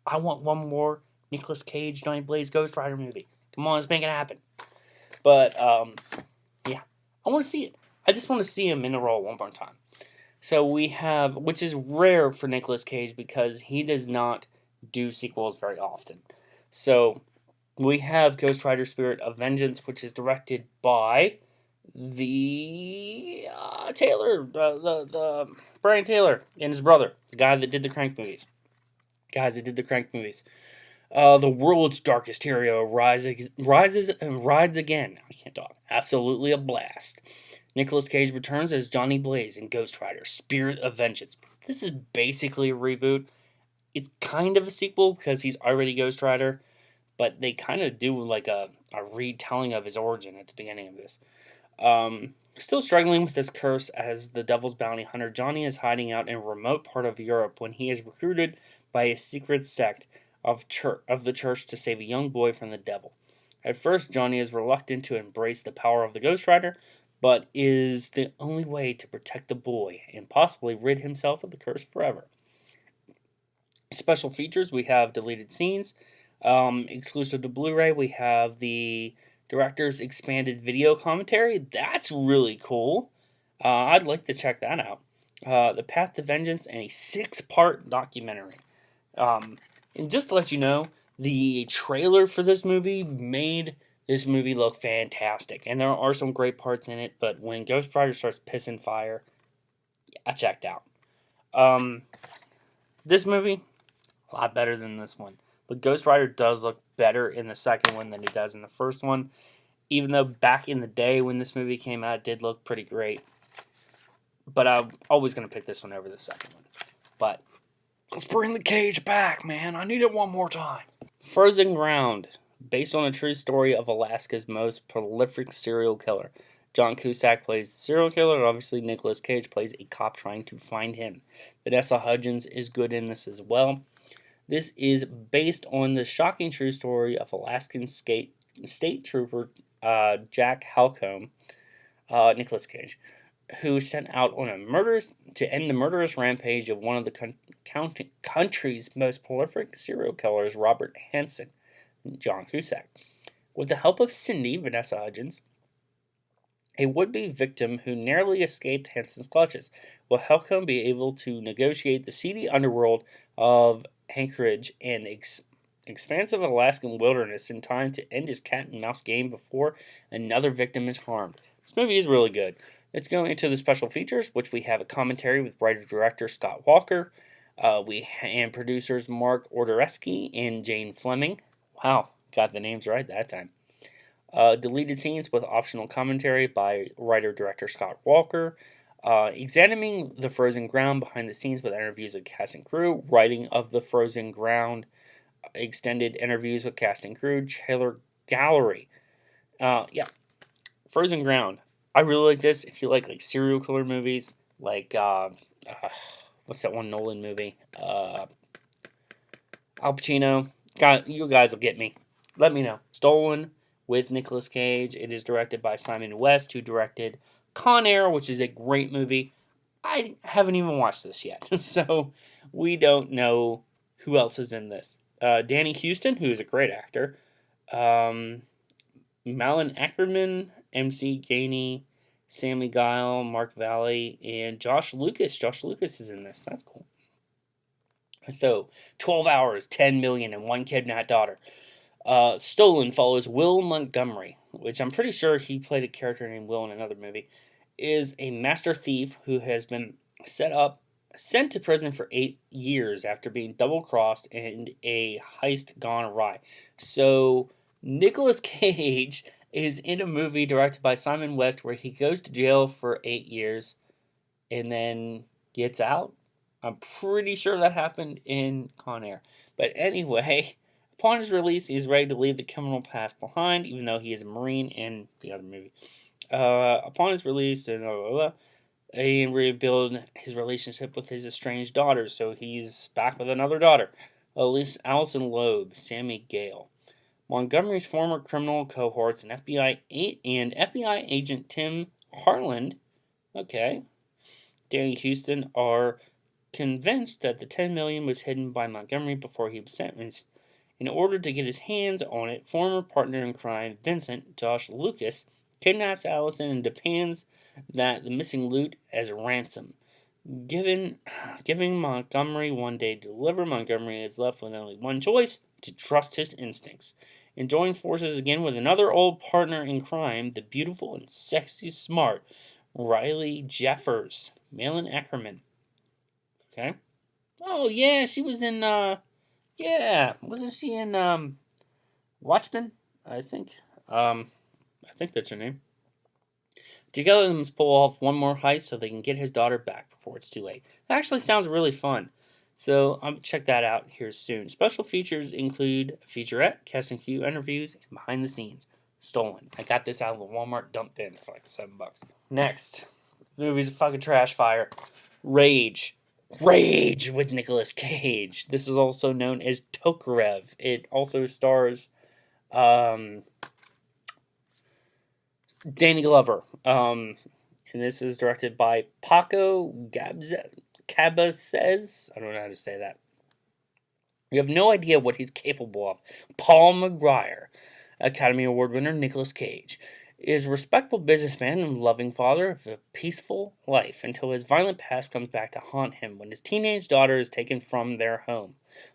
I want one more Nicolas Cage, Johnny Blaze Ghost Rider movie. Come on, let's make it happen. But, yeah, I want to see it. I just want to see him in the role one more time. So we have, which is rare for Nicolas Cage because he does not do sequels very often. So we have Ghost Rider Spirit of Vengeance, which is directed by the Brian Taylor and his brother, the guy that did the Crank movies. The world's darkest hero rises and rides again. I can't talk. Absolutely a blast. Nicolas Cage returns as Johnny Blaze in Ghost Rider: Spirit of Vengeance. This is basically a reboot. It's kind of a sequel because he's already Ghost Rider, but they kind of do like a retelling of his origin at the beginning of this. Still struggling with this curse as the Devil's Bounty Hunter, Johnny is hiding out in a remote part of Europe when he is recruited by a secret sect of the church to save a young boy from the devil. At first, Johnny is reluctant to embrace the power of the Ghost Rider, but is the only way to protect the boy and possibly rid himself of the curse forever. Special features, we have deleted scenes. Exclusive to Blu-ray, we have the director's expanded video commentary. That's really cool. I'd like to check that out. The Path to Vengeance, and a 6-part documentary. And just to let you know, the trailer for this movie made this movie look fantastic. And there are some great parts in it, but when Ghost Rider starts pissing fire, I checked out. This movie, a lot better than this one. But Ghost Rider does look better in the second one than it does in the first one. Even though back in the day when this movie came out, it did look pretty great. But I'm always going to pick this one over the second one. But let's bring the Cage back, man. I need it one more time. Frozen Ground, based on a true story of Alaska's most prolific serial killer. John Cusack plays the serial killer, and obviously Nicolas Cage plays a cop trying to find him. Vanessa Hudgens is good in this as well. This is based on the shocking true story of Alaskan state trooper Jack Halcombe, Nicolas Cage, who sent out on to end the murderous rampage of one of the country's most prolific serial killers, Robert Hansen, John Cusack. With the help of Cindy, Vanessa Hudgens, a would-be victim who narrowly escaped Hansen's clutches, will Halcombe be able to negotiate the seedy underworld of Anchorage and expansive Alaskan wilderness in time to end his cat and mouse game before another victim is harmed. This movie is really good. Let's go into the special features, which we have a commentary with writer-director Scott Walker, and producers Mark Ordereski and Jane Fleming. Wow, got the names right that time. Deleted scenes with optional commentary by writer-director Scott Walker. Examining the Frozen Ground behind the scenes with interviews with cast and crew. Writing of the Frozen Ground. Extended interviews with cast and crew. Trailer gallery. Frozen Ground. I really like this. If you like serial killer movies, like what's that one Nolan movie? Al Pacino. You guys will get me. Let me know. Stolen with Nicolas Cage. It is directed by Simon West, who directed Con Air, which is a great movie. I haven't even watched this yet, so we don't know who else is in this. Danny Houston, who is a great actor. Malin Ackerman, MC Gainey, Sammy Guile, Mark Valley, and Josh Lucas. Josh Lucas is in this. That's cool. So, 12 Hours, 10 Million, and One Kidnapped Daughter. Stolen follows Will Montgomery, which I'm pretty sure he played a character named Will in another movie, is a master thief who has been sent to prison for 8 years after being double-crossed and a heist gone awry. So, Nicolas Cage is in a movie directed by Simon West where he goes to jail for 8 years and then gets out. I'm pretty sure that happened in Con Air. But anyway, upon his release, he is ready to leave the criminal past behind, even though he is a Marine in the other movie. Upon his release, he rebuild his relationship with his estranged daughter, so he's back with another daughter. Allison Loeb, Sammy Gale. Montgomery's former criminal cohorts and FBI agent Tim Harland, Danny Houston, are convinced that the 10 million was hidden by Montgomery before he was sentenced. In order to get his hands on it, former partner in crime Vincent, Josh Lucas, kidnaps Allison and demands that the missing loot as a ransom. Giving Montgomery one day to deliver, Montgomery is left with only one choice: to trust his instincts. And join forces again with another old partner in crime, the beautiful and sexy smart Riley Jeffers, Malin Ackerman. Okay. Oh yeah, she was in Yeah, wasn't she in Watchmen? I think. I think that's her name. Together, they must pull off one more heist so they can get his daughter back before it's too late. That actually sounds really fun. So I'm check that out here soon. Special features include a featurette, casting few interviews, and behind the scenes. Stolen. I got this out of the Walmart dump bin for like $7. Next, the movie's a fucking trash fire. Rage. Rage with Nicolas Cage. This is also known as Tokarev. It also stars Danny Glover. And this is directed by Paco Cabasez. I don't know how to say that. We have no idea what he's capable of. Paul McGuire, Academy Award winner Nicolas Cage, is a respectable businessman and loving father of a peaceful life until his violent past comes back to haunt him when his teenage daughter is taken from their home.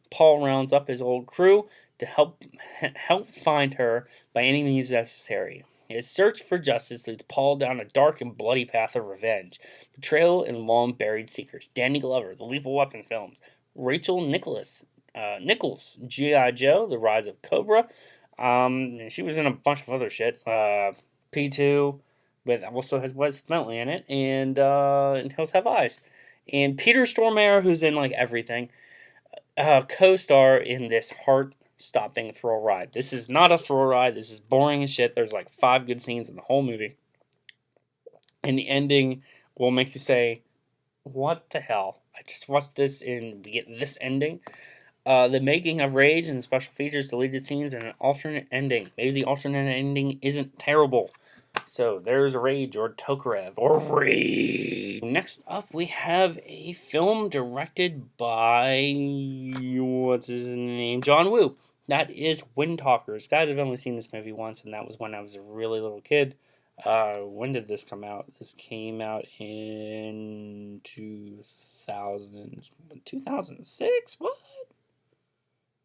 Paul rounds up his old crew to help find her by any means necessary. His search for justice leads Paul down a dark and bloody path of revenge, betrayal, and long-buried secrets. Danny Glover, The Lethal Weapon films. Rachel Nichols, G.I. Joe, The Rise of Cobra. She was in a bunch of other shit. P2, but also has Wes Bentley in it, and Hills Have Eyes. And Peter Stormare, who's in like everything, co-star in this heart-stopping thrill ride. This is not a thrill ride. This is boring as shit. There's like 5 good scenes in the whole movie. And the ending will make you say, what the hell? I just watched this and we get this ending. The making of Rage and special features, deleted scenes, and an alternate ending. Maybe the alternate ending isn't terrible. So there's Rage or Tokarev or Rage. Next up, we have a film directed by what's his name? John Woo. That is Wind Talkers. Guys, I've only seen this movie once, and that was when I was a really little kid. When did this come out? This came out in 2006? What?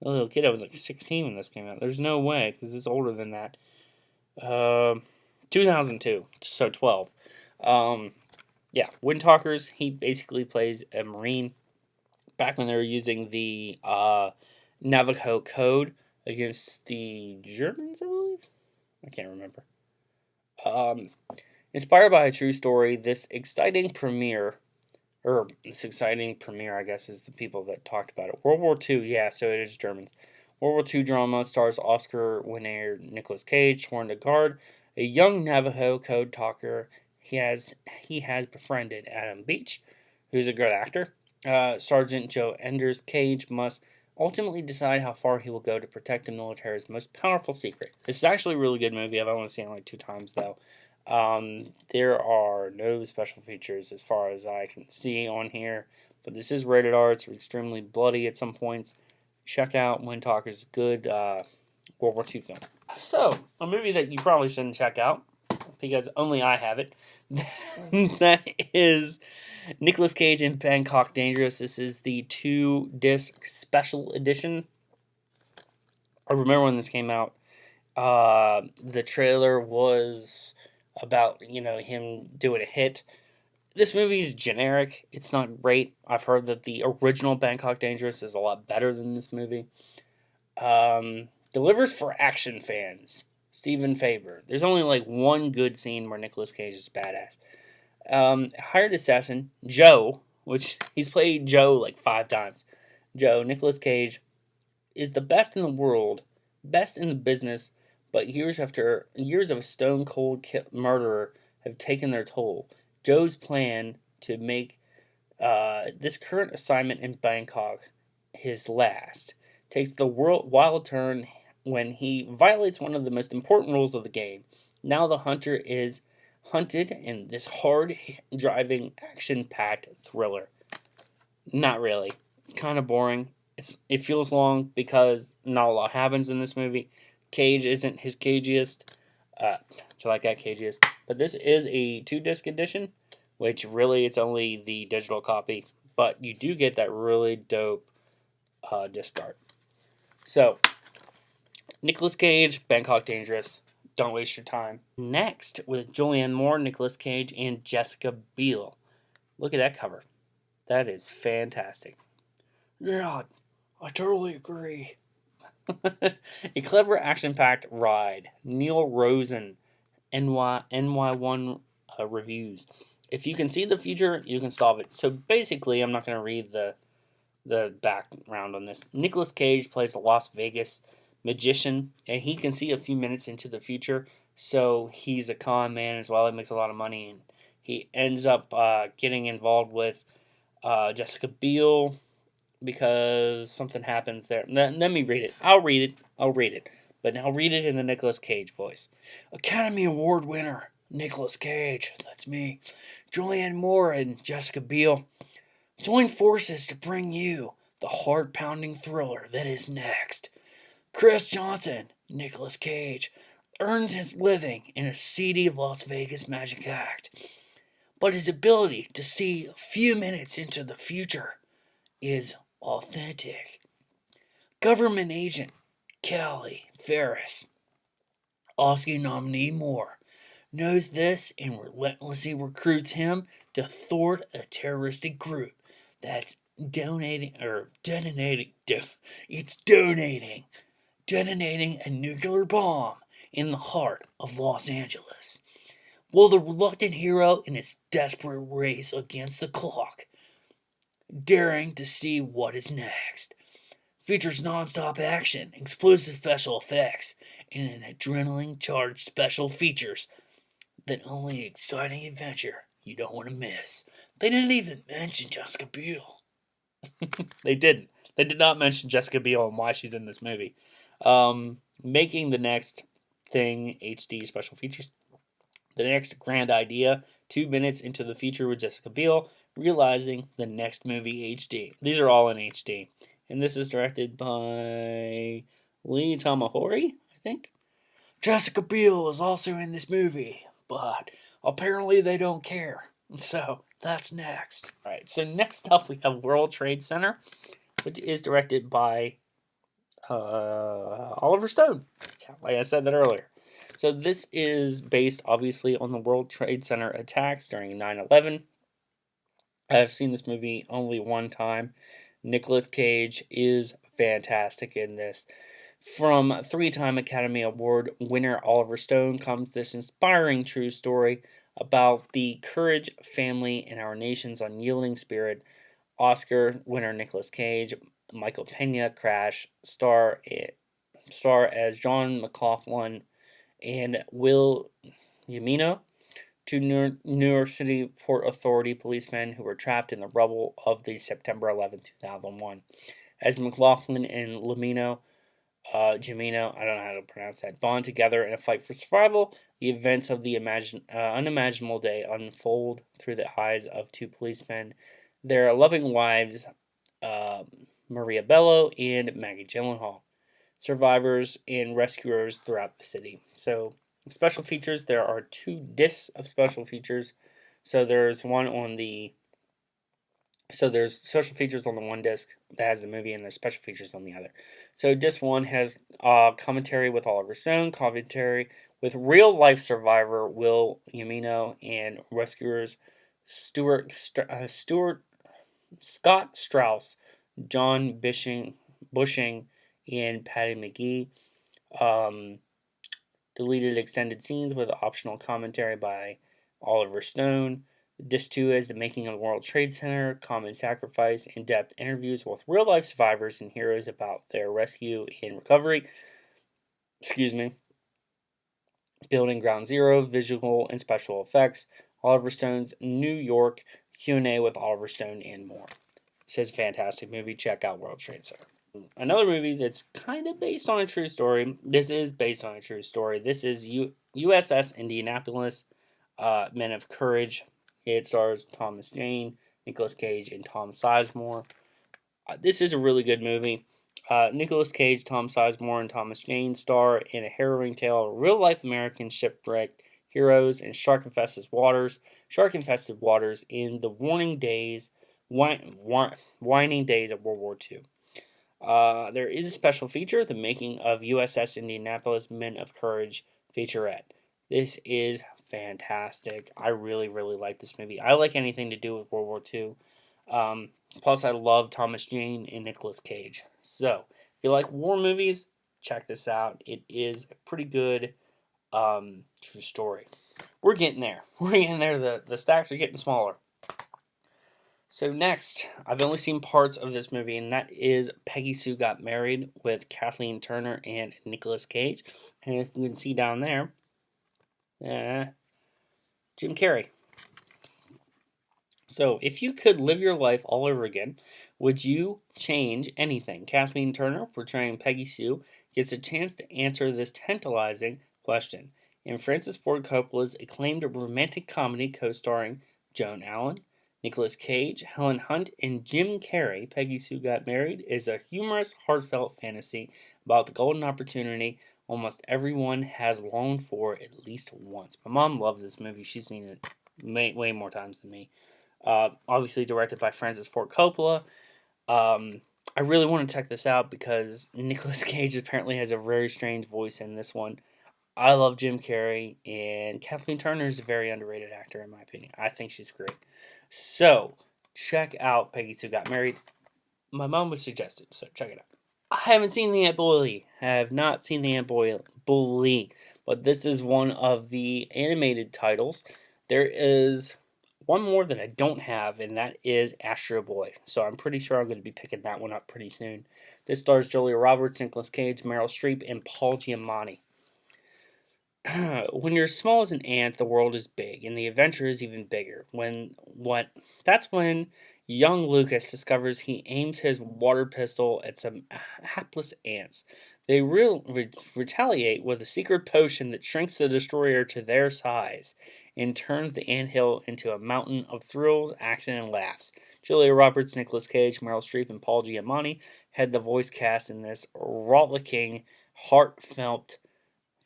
A little kid, I was like 16 when this came out. There's no way, because it's older than that. 2002, so 12. Yeah, Wind Talkers, he basically plays a Marine. Back when they were using the Navajo code against the Germans, I believe? I can't remember. Inspired by a true story, this exciting premiere, I guess, is the people that talked about it. World War II, yeah, so it is Germans. World War II drama stars Oscar winner Nicolas Cage, sworn to guard a young Navajo code talker. He has befriended Adam Beach, who's a good actor. Sergeant Joe Enders. Cage must ultimately decide how far he will go to protect the military's most powerful secret. This is actually a really good movie. I've only seen it like 2 times, though. There are no special features as far as I can see on here, but this is rated R. It's extremely bloody at some points. Check out Wind Talkers. Good World War II film. So, a movie that you probably shouldn't check out, because only I have it. That is Nicolas Cage in Bangkok Dangerous. This is the 2-disc special edition. I remember when this came out. The trailer was about, him doing a hit. This movie's generic. It's not great. I've heard that the original Bangkok Dangerous is a lot better than this movie. Delivers for action fans. Stephen Faber. There's only like one good scene where Nicolas Cage is badass. Hired assassin, Joe, which he's played Joe like 5 times. Joe, Nicolas Cage, is the best in the world, best in the business, but years of a stone-cold murderer have taken their toll. Joe's plan to make this current assignment in Bangkok his last takes the wild turn when he violates one of the most important rules of the game. Now the hunter is hunted in this hard-driving, action-packed thriller. Not really. It's kind of boring. It feels long because not a lot happens in this movie. Cage isn't his cagiest. So like that cagiest. But this is a 2-disc edition, which really it's only the digital copy. But you do get that really dope disc art. So, Nicolas Cage, Bangkok Dangerous. Don't waste your time. Next, with Julianne Moore, Nicolas Cage, and Jessica Biel. Look at that cover. That is fantastic. Yeah, I totally agree. A clever action-packed ride. Neil Rosen, NY1 reviews. If you can see the future, you can solve it. So basically, I'm not going to read the background on this. Nicolas Cage plays a Las Vegas magician, and he can see a few minutes into the future. So he's a con man as well. He makes a lot of money, and he ends up getting involved with Jessica Biel because something happens there. Let me read it. I'll read it. But I'll read it in the Nicolas Cage voice. Academy Award winner Nicolas Cage, that's me, Julianne Moore and Jessica Biel join forces to bring you the heart-pounding thriller that is next. Chris Johnson, Nicolas Cage, earns his living in a seedy Las Vegas magic act, but his ability to see a few minutes into the future is authentic. Government agent Callie Ferris, Oscar nominee Moore, knows this and relentlessly recruits him to thwart a terroristic group that's detonating a nuclear bomb in the heart of Los Angeles. Will the reluctant hero in his desperate race against the clock, daring to see what is next, features non-stop action, explosive special effects, and an adrenaline-charged special features that only exciting adventure you don't want to miss. They didn't even mention Jessica Biel. They didn't. They did not mention Jessica Biel and why she's in this movie. Making the next thing HD special features. The next grand idea, 2 minutes into the future with Jessica Biel, realizing the next movie HD. These are all in HD. And this is directed by Lee Tamahori, I think. Jessica Biel is also in this movie, but apparently they don't care. So that's next. Alright, so next up we have World Trade Center, which is directed by Oliver Stone. Yeah, like I said that earlier. So this is based obviously on the World Trade Center attacks during 9/11. I have seen this movie only one time. Nicolas Cage is fantastic in this. From 3-time Academy Award winner Oliver Stone comes this inspiring true story about the courage, family, and our nation's unyielding spirit. Oscar winner Nicolas Cage, Michael Pena, Crash, star as John McLaughlin and Will Yamino, two New York City Port Authority policemen who were trapped in the rubble of the September 11, 2001. As McLaughlin and Jamino, I don't know how to pronounce that, bond together in a fight for survival, the events of the unimaginable day unfold through the eyes of two policemen, their loving wives, Maria Bello and Maggie Gyllenhaal, survivors and rescuers throughout the city. So, special features, there are 2 discs of special features. So there's special features on the one disc that has the movie, and there's special features on the other. So disc 1 has commentary with Oliver Stone, commentary with real-life survivor Will Yamino, and rescuers Scott Strauss, John Bushing, and Patty McGee. Deleted extended scenes with optional commentary by Oliver Stone. Disc 2 is the making of the World Trade Center, common sacrifice, in-depth interviews with real-life survivors and heroes about their rescue and recovery. Building Ground Zero, visual and special effects. Oliver Stone's New York, Q&A with Oliver Stone, and more. It says fantastic movie. Check out World Trade Center. Another movie that's kind of based on a true story. This is based on a true story. This is USS Indianapolis, Men of Courage. It stars Thomas Jane, Nicolas Cage, and Tom Sizemore. This is a really good movie. Nicolas Cage, Tom Sizemore, and Thomas Jane star in a harrowing tale of real-life American shipwrecked heroes in shark-infested waters in the waning days of World War II. There is a special feature, the making of USS Indianapolis Men of Courage featurette. This is fantastic. I really, really like this movie. I like anything to do with World War II. Plus, I love Thomas Jane and Nicolas Cage. So, if you like war movies, check this out. It is a pretty good true story. We're getting there. We're getting there. The stacks are getting smaller. So next, I've only seen parts of this movie, and that is Peggy Sue Got Married with Kathleen Turner and Nicolas Cage. And if you can see down there, Jim Carrey. So, if you could live your life all over again, would you change anything? Kathleen Turner, portraying Peggy Sue, gets a chance to answer this tantalizing question. In Francis Ford Coppola's acclaimed romantic comedy co-starring Joan Allen, Nicolas Cage, Helen Hunt, and Jim Carrey, Peggy Sue Got Married is a humorous, heartfelt fantasy about the golden opportunity almost everyone has longed for at least once. My mom loves this movie. She's seen it way more times than me. Obviously directed by Francis Ford Coppola. I really want to check this out because Nicolas Cage apparently has a very strange voice in this one. I love Jim Carrey, and Kathleen Turner is a very underrated actor in my opinion. I think she's great. So, check out Peggy Sue Got Married. My mom would suggest it, so check it out. I haven't seen the Aunt Bully. I have not seen the Aunt Bully, but this is one of the animated titles. There is one more that I don't have, and that is Astro Boy. So I'm pretty sure I'm going to be picking that one up pretty soon. This stars Julia Roberts, Nicolas Cage, Meryl Streep, and Paul Giamatti. When you're small as an ant, the world is big, and the adventure is even bigger. That's when young Lucas discovers he aims his water pistol at some hapless ants. They retaliate with a secret potion that shrinks the destroyer to their size and turns the anthill into a mountain of thrills, action, and laughs. Julia Roberts, Nicolas Cage, Meryl Streep, and Paul Giamatti had the voice cast in this rollicking, heartfelt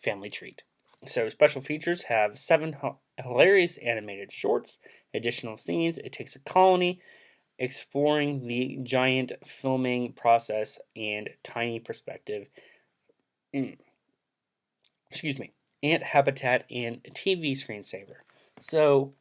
family treat. So special features have 7 hilarious animated shorts, additional scenes. It takes a colony exploring the giant filming process and tiny perspective. Excuse me. Ant habitat and TV screensaver. So,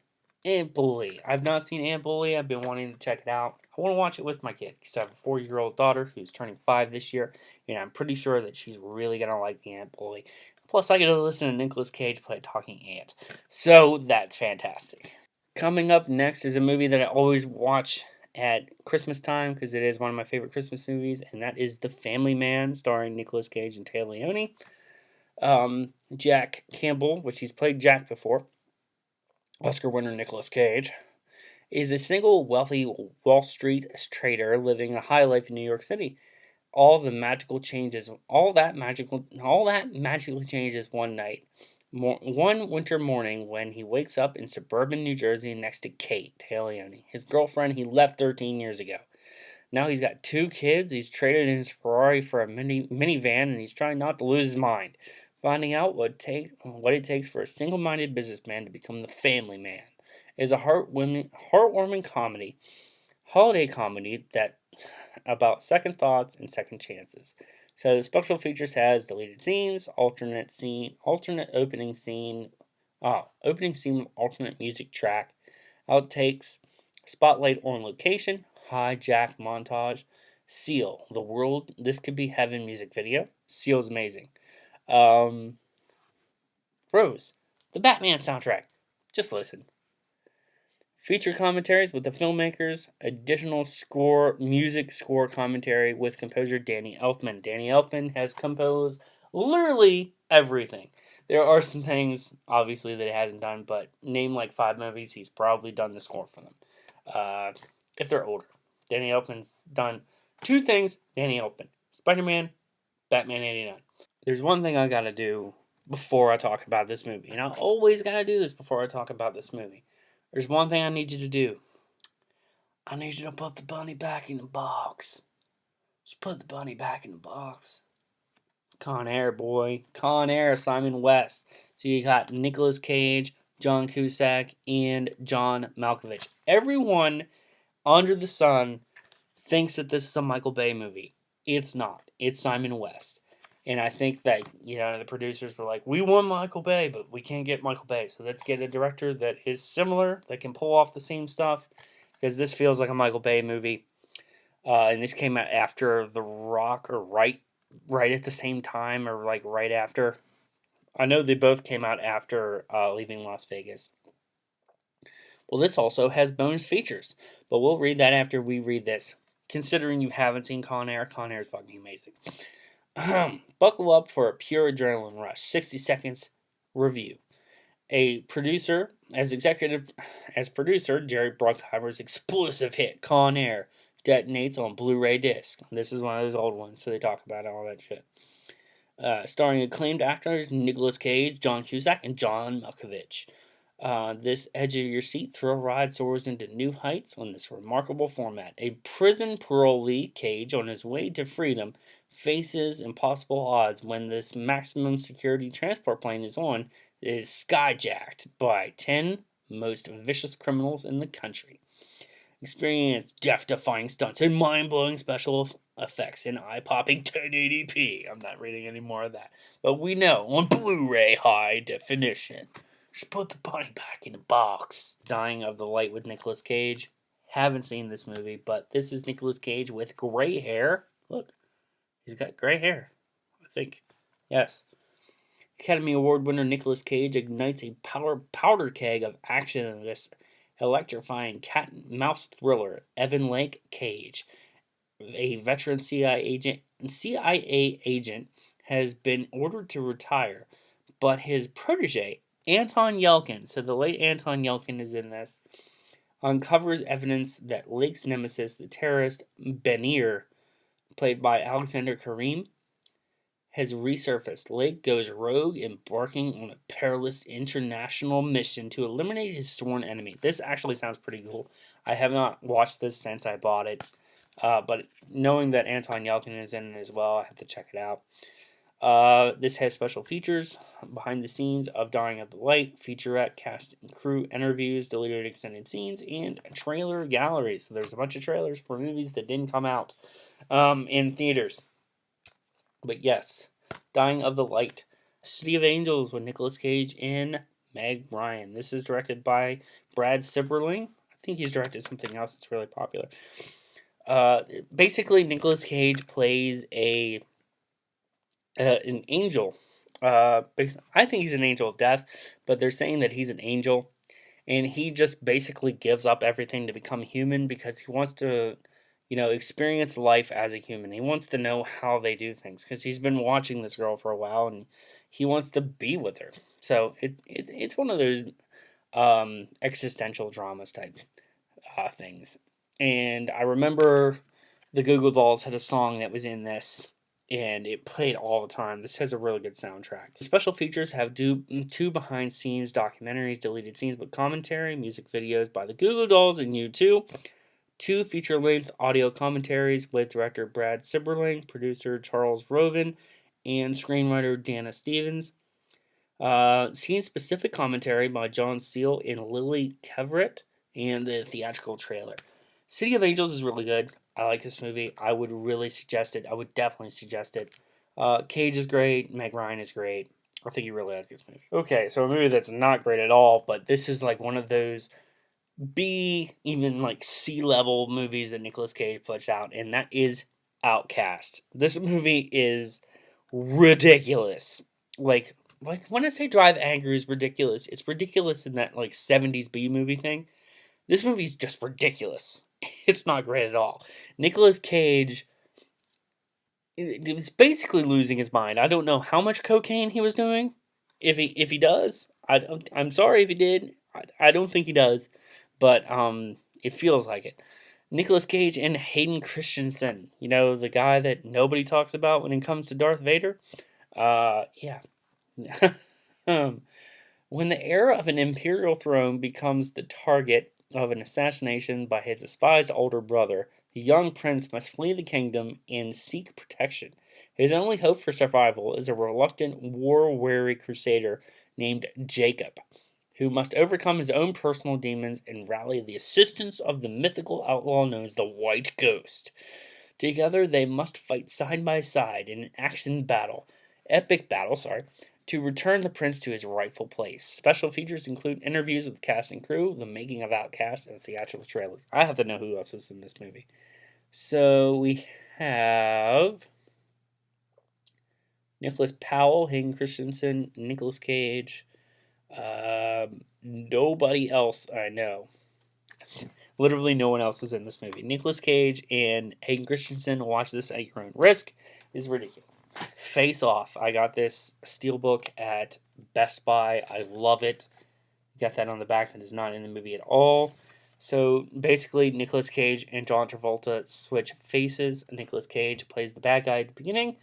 Aunt Bully. I've not seen Aunt Bully. I've been wanting to check it out. I want to watch it with my kid because I have a 4-year-old daughter who's turning 5 this year, and I'm pretty sure that she's really going to like the Aunt Bully. Plus, I get to listen to Nicolas Cage play a talking ant. So, that's fantastic. Coming up next is a movie that I always watch at Christmas time because it is one of my favorite Christmas movies, and that is The Family Man, starring Nicolas Cage and Téa Leoni. Jack Campbell, which he's played Jack before, Oscar winner Nicolas Cage, is a single wealthy Wall Street trader living a high life in New York City. All that magically changes one night, one winter morning when he wakes up in suburban New Jersey next to Kate, Téa Leoni, his girlfriend he left 13 years ago. Now he's got 2 kids, he's traded in his Ferrari for a minivan, and he's trying not to lose his mind, finding out what it takes for a single-minded businessman to become the family man. It is a heartwarming holiday comedy that about second thoughts and second chances. So the special features has deleted scenes, alternate opening scene with alternate music track, outtakes, spotlight on location, hijack montage, Seal, the world this could be heaven music video. Seal's amazing. Rose, the Batman soundtrack. Just listen. Feature commentaries with the filmmakers, additional music score commentary with composer Danny Elfman. Danny Elfman has composed literally everything. There are some things, obviously, that he hasn't done, but name like 5 movies, he's probably done the score for them. If they're older. Danny Elfman's done 2 things, Danny Elfman. Spider-Man, Batman 89. There's one thing I gotta do before I talk about this movie, and I always gotta do this before I talk about this movie. There's one thing I need you to do. I need you to put the bunny back in the box. Just put the bunny back in the box. Con Air, boy. Con Air, Simon West. So you got Nicolas Cage, John Cusack, and John Malkovich. Everyone under the sun thinks that this is a Michael Bay movie. It's not. It's Simon West. And I think that, the producers were like, we want Michael Bay, but we can't get Michael Bay. So let's get a director that is similar, that can pull off the same stuff. because this feels like a Michael Bay movie. And this came out after The Rock, or right at the same time, or like right after. I know they both came out after Leaving Las Vegas. Well, this also has bonus features, but we'll read that after we read this. Considering you haven't seen Con Air is fucking amazing. Buckle up for a pure adrenaline rush. 60 seconds review. As producer, Jerry Bruckheimer's explosive hit Con Air detonates on Blu-ray disc. This is one of those old ones, so they talk about all that shit. Starring acclaimed actors Nicolas Cage, John Cusack, and John Malkovich. This edge-of-your-seat thrill ride soars into new heights on this remarkable format. A prison parolee, Cage, on his way to freedom, faces impossible odds when this maximum security transport plane is skyjacked by 10 most vicious criminals in the country. Experience death-defying stunts and mind-blowing special effects in eye-popping 1080p. I'm not reading any more of that. But we know, on Blu-ray high definition. Just put the bunny back in the box. Dying of the Light with Nicolas Cage. Haven't seen this movie, but this is Nicolas Cage with gray hair. Look, he's got gray hair, I think. Yes. Academy Award winner Nicolas Cage ignites a powder keg of action in this electrifying cat and mouse thriller. Evan Lake Cage, a veteran CIA agent, has been ordered to retire, but his protege, Anton Yelkin, so the late Anton Yelkin is in this, uncovers evidence that Lake's nemesis, the terrorist Benir, played by Alexander Karim, has resurfaced. Lake goes rogue, embarking on a perilous international mission to eliminate his sworn enemy. This actually sounds pretty cool. I have not watched this since I bought it, but knowing that Anton Yelkin is in it as well, I have to check it out. This has special features, behind the scenes of Dying of the Light, featurette, cast and crew interviews, deleted extended scenes, and a trailer gallery. So there's a bunch of trailers for movies that didn't come out in theaters. But yes, Dying of the Light, City of Angels with Nicolas Cage and Meg Ryan. This is directed by Brad Sibberling. I think he's directed something else that's really popular. Basically, Nicolas Cage plays an angel. I think he's an angel of death, but they're saying that he's an angel, and he just basically gives up everything to become human because he wants to, experience life as a human. He wants to know how they do things because he's been watching this girl for a while, and he wants to be with her. So it's one of those existential dramas type things. And I remember the Google Dolls had a song that was in this, and it played all the time. This has a really good soundtrack. The special features have two behind-scenes documentaries, deleted scenes with commentary, music videos by the Google Dolls and U2, 2 feature-length audio commentaries with director Brad Sibberling, producer Charles Roven, and screenwriter Dana Stevens. Scene-specific commentary by John Seal and Lily Keverett, and the theatrical trailer. City of Angels is really good. I like this movie. I would really suggest it. I would definitely suggest it. Cage is great. Meg Ryan is great. I think you really like this movie. Okay, so a movie that's not great at all, but this is like one of those B, even like C-level movies that Nicolas Cage puts out, and that is Outcast. This movie is ridiculous. Like when I say Drive Angry is ridiculous, it's ridiculous in that like 70s B movie thing. This movie's just ridiculous. It's not great at all. Nicolas Cage was basically losing his mind. I don't know how much cocaine he was doing. If he does, I'm sorry if he did. I don't think he does, but it feels like it. Nicolas Cage and Hayden Christensen, the guy that nobody talks about when it comes to Darth Vader. Yeah. When the heir of an imperial throne becomes the target of an assassination by his despised older brother, the young prince must flee the kingdom and seek protection. His only hope for survival is a reluctant, war-weary crusader named Jacob, who must overcome his own personal demons and rally the assistance of the mythical outlaw known as the White Ghost. Together, they must fight side by side in an epic battle, to return the prince to his rightful place. Special features include interviews with the cast and crew, the making of Outcast, and theatrical trailers. I have to know who else is in this movie. So we have Nicholas Powell, Hayden Christensen, Nicolas Cage. Nobody else I know. Literally no one else is in this movie. Nicolas Cage and Hayden Christensen. Watch this at your own risk. It's ridiculous. Face Off. I got this steelbook at Best Buy. I love it. Got that on the back that is not in the movie at all. So basically, Nicolas Cage and John Travolta switch faces. Nicolas Cage plays the bad guy at the beginning.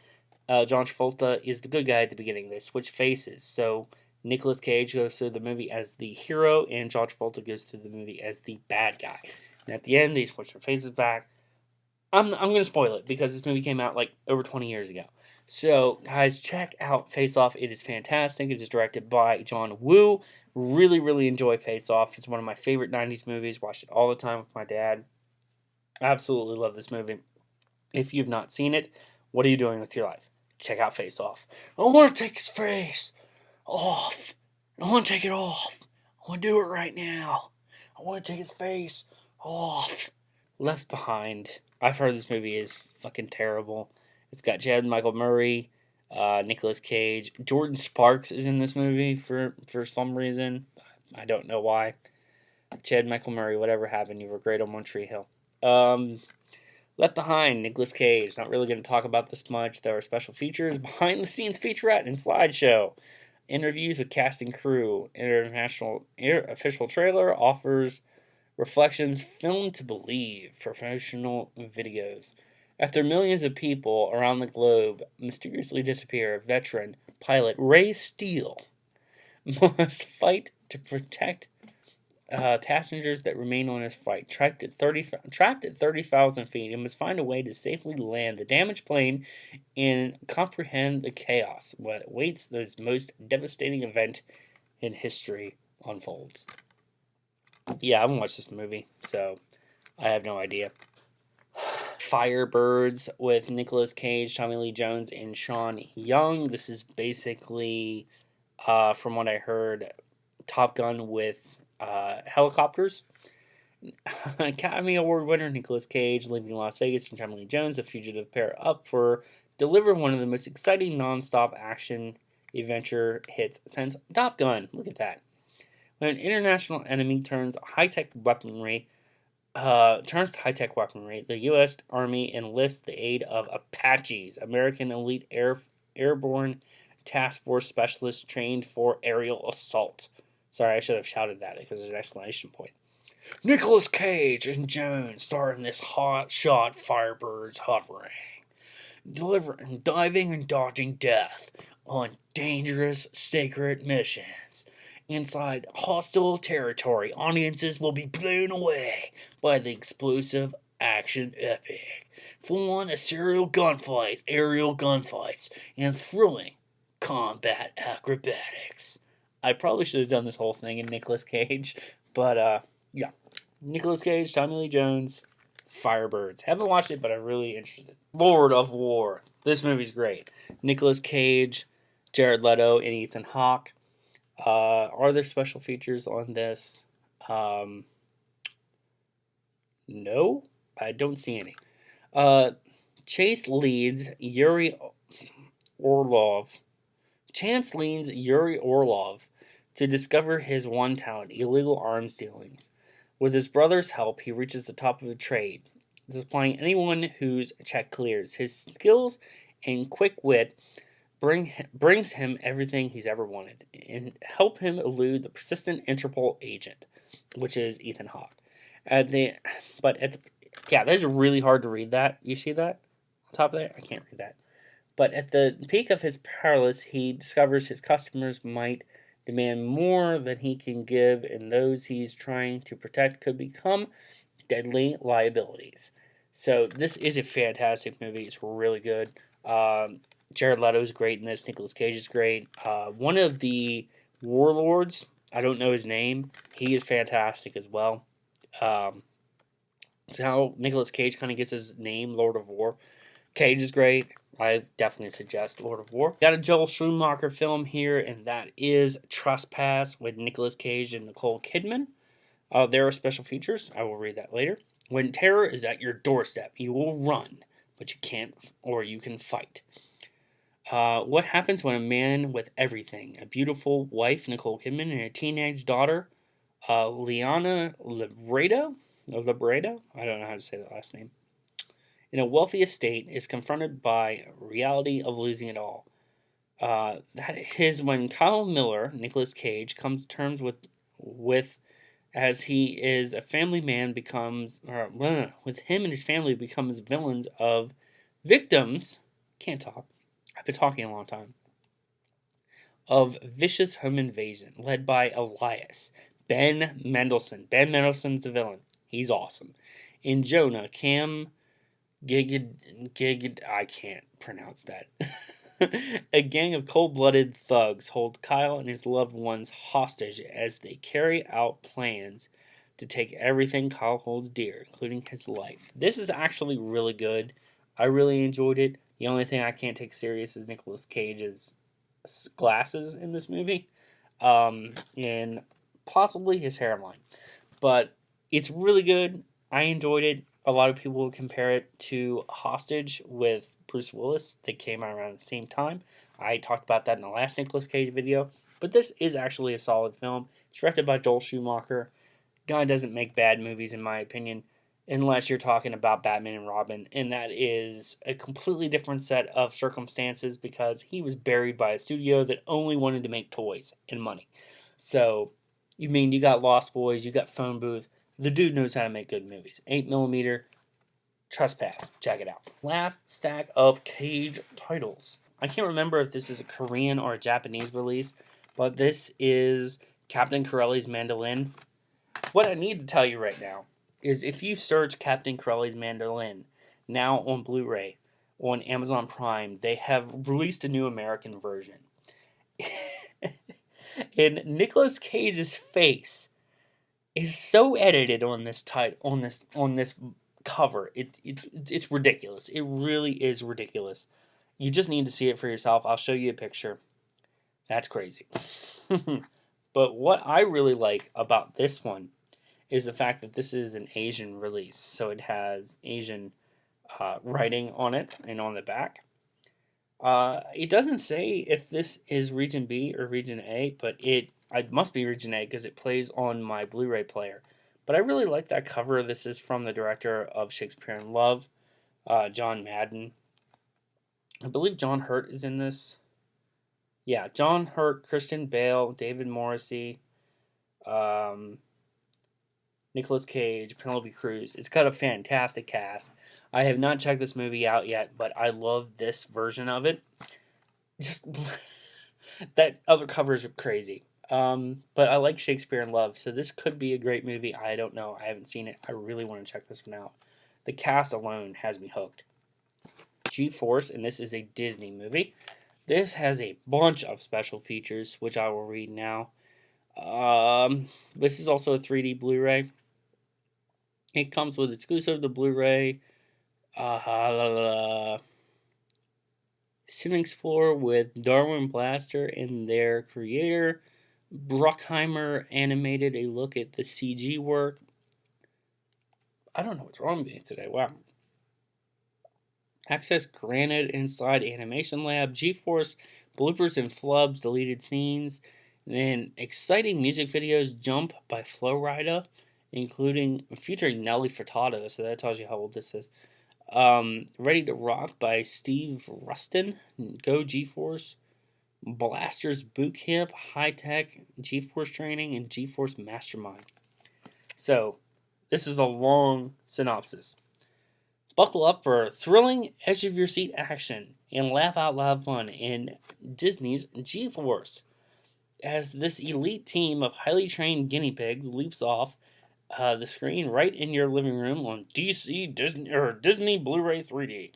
John Travolta is the good guy at the beginning. They switch faces. So Nicolas Cage goes through the movie as the hero, and John Travolta goes through the movie as the bad guy. And at the end, they switch their faces back. I'm going to spoil it because this movie came out like over 20 years ago. So, guys, check out Face Off. It is fantastic. It is directed by John Woo. Really, really enjoy Face Off. It's one of my favorite 90s movies. Watched it all the time with my dad. Absolutely love this movie. If you've not seen it, what are you doing with your life? Check out Face Off. I want to take his face off. I want to take it off. I want to do it right now. I want to take his face off. Left Behind. I've heard this movie is fucking terrible. It's got Chad Michael Murray, Nicolas Cage. Jordan Sparks is in this movie for some reason. I don't know why. Chad Michael Murray, whatever happened, you were great on One Tree Hill. Left Behind, Nicolas Cage. Not really going to talk about this much. There are special features, behind-the-scenes featurette, and slideshow. Interviews with cast and crew. International official trailer offers reflections filmed to believe. Promotional videos. After millions of people around the globe mysteriously disappear, veteran pilot Ray Steele must fight to protect passengers that remain on his flight. Trapped at 30,000 feet, and must find a way to safely land the damaged plane and comprehend the chaos what awaits this most devastating event in history unfolds. Yeah, I haven't watched this movie, so I have no idea. Firebirds with Nicolas Cage, Tommy Lee Jones, and Sean Young. This is basically, from what I heard, Top Gun with helicopters. Academy Award winner Nicolas Cage leaving Las Vegas and Tommy Lee Jones, a fugitive pair up for deliver one of the most exciting non-stop action adventure hits since Top Gun. Look at that. When an international enemy turns to high-tech weaponry, the U.S. Army enlists the aid of Apaches, American elite airborne task force specialists trained for aerial assault. Sorry, I should have shouted that because there's an exclamation point. Nicolas Cage and Jones star in this hot-shot Firebirds hovering, diving and dodging death on dangerous, sacred missions. Inside hostile territory, audiences will be blown away by the explosive action epic, full-on aerial gunfights, and thrilling combat acrobatics. I probably should have done this whole thing in Nicolas Cage, but yeah. Nicolas Cage, Tommy Lee Jones, Firebirds. Haven't watched it, but I'm really interested. Lord of War. This movie's great. Nicolas Cage, Jared Leto, and Ethan Hawke. Are there special features on this? No, I don't see any. Chance leads Yuri Orlov to discover his one talent, illegal arms dealings. With his brother's help, he reaches the top of the trade, supplying anyone whose check clears. His skills and quick wit brings him everything he's ever wanted, and help him elude the persistent Interpol agent, which is Ethan Hawke. That's really hard to read that. You see that? On top of there? I can't read that. But at the peak of his prowess, he discovers his customers might demand more than he can give, and those he's trying to protect could become deadly liabilities. So this is a fantastic movie. It's really good. Jared Leto's great in this. Nicolas Cage is great. One of the warlords, I don't know his name, he is fantastic as well. It's how Nicolas Cage kind of gets his name, Lord of War. Cage is great. I definitely suggest Lord of War. Got a Joel Schumacher film here, and that is Trespass with Nicolas Cage and Nicole Kidman. There are special features. I will read that later. When terror is at your doorstep, you will run, but you can't, or you can fight. What happens when a man with everything, a beautiful wife, Nicole Kidman, and a teenage daughter, Liana Libredo? I don't know how to say that last name. In a wealthy estate, is confronted by reality of losing it all. That is when Kyle Miller, Nicolas Cage, comes to terms with as he is a family man becomes, with him and his family becomes villains of victims. Can't talk. I've been talking a long time. Of vicious home invasion led by Elias. Ben Mendelsohn. Ben Mendelsohn's the villain. He's awesome. In Jonah, Cam I can't pronounce that. A gang of cold-blooded thugs hold Kyle and his loved ones hostage as they carry out plans to take everything Kyle holds dear, including his life. This is actually really good. I really enjoyed it. The only thing I can't take serious is Nicolas Cage's glasses in this movie, and possibly his hairline. But it's really good. I enjoyed it. A lot of people would compare it to Hostage with Bruce Willis. They came out around the same time. I talked about that in the last Nicolas Cage video. But this is actually a solid film. It's directed by Joel Schumacher. Guy doesn't make bad movies, in my opinion, unless you're talking about Batman and Robin. And that is a completely different set of circumstances because he was buried by a studio that only wanted to make toys and money. So, you got Lost Boys, you got Phone Booth. The dude knows how to make good movies. 8mm, Trespass. Check it out. Last stack of Cage titles. I can't remember if this is a Korean or a Japanese release, but this is Captain Corelli's Mandolin. What I need to tell you right now is if you search Captain Corelli's Mandolin now on Blu-ray on Amazon Prime, they have released a new American version. And Nicolas Cage's face is so edited on this on this cover. It's ridiculous. It really is ridiculous. You just need to see it for yourself. I'll show you a picture. That's crazy. But what I really like about this one is the fact that this is an Asian release. So it has Asian writing on it and on the back. It doesn't say if this is Region B or Region A, but it must be Region A because it plays on my Blu-ray player. But I really like that cover. This is from the director of Shakespeare in Love, John Madden. I believe John Hurt is in this. Yeah, John Hurt, Christian Bale, David Morrissey, Nicolas Cage, Penelope Cruz. It's got a fantastic cast. I have not checked this movie out yet, but I love this version of it. Just that other covers are crazy. But I like Shakespeare in Love, so this could be a great movie. I don't know. I haven't seen it. I really want to check this one out. The cast alone has me hooked. G-Force, and this is a Disney movie. This has a bunch of special features, which I will read now. This is also a 3D Blu-ray. It comes with exclusive to Blu-ray. Sin Explorer with Darwin Blaster and their creator. Bruckheimer animated a look at the CG work. I don't know what's wrong with me today. Wow. Access granted inside Animation Lab. G-Force bloopers and flubs, deleted scenes. And then exciting music videos. Jump by Flo Rida, featuring Nelly Furtado. So that tells you how old this is. Ready to Rock by Steve Rustin. Go G-Force. Blasters Boot Camp, High Tech, G-Force Training, and G-Force Mastermind. So, this is a long synopsis. Buckle up for thrilling, edge-of-your-seat action and laugh-out-loud fun in Disney's G-Force. As this elite team of highly trained guinea pigs leaps off the screen right in your living room on Disney Blu-ray 3D.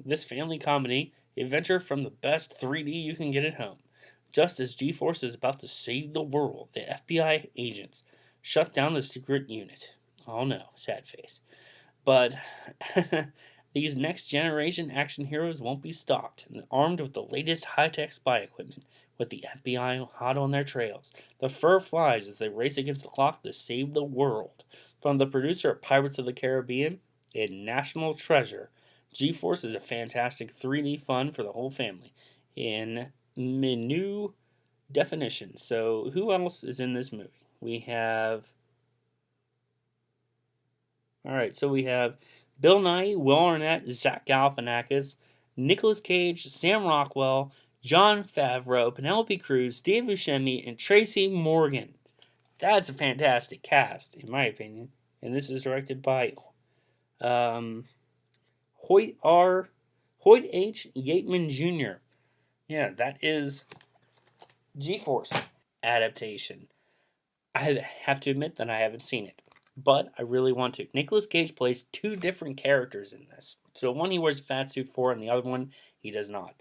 This family comedy adventure from the best 3D you can get at home. Just as G-Force is about to save the world, the FBI agents shut down the secret unit. Oh no, sad face. But These next-generation action heroes won't be stopped, and armed with the latest high-tech spy equipment, with the FBI hot on their trails. The fur flies as they race against the clock to save the world. From the producer of Pirates of the Caribbean and National Treasure, G-Force is a fantastic 3D fun for the whole family. In new definition. So, who else is in this movie? We have Bill Nighy, Will Arnett, Zach Galifianakis, Nicolas Cage, Sam Rockwell, Jon Favreau, Penelope Cruz, Steve Buscemi, and Tracy Morgan. That's a fantastic cast, in my opinion. And this is directed by Hoyt H. Yateman Jr. Yeah, that is G-Force adaptation. I have to admit that I haven't seen it, but I really want to. Nicolas Cage plays two different characters in this. So one he wears a fat suit for, and the other one he does not.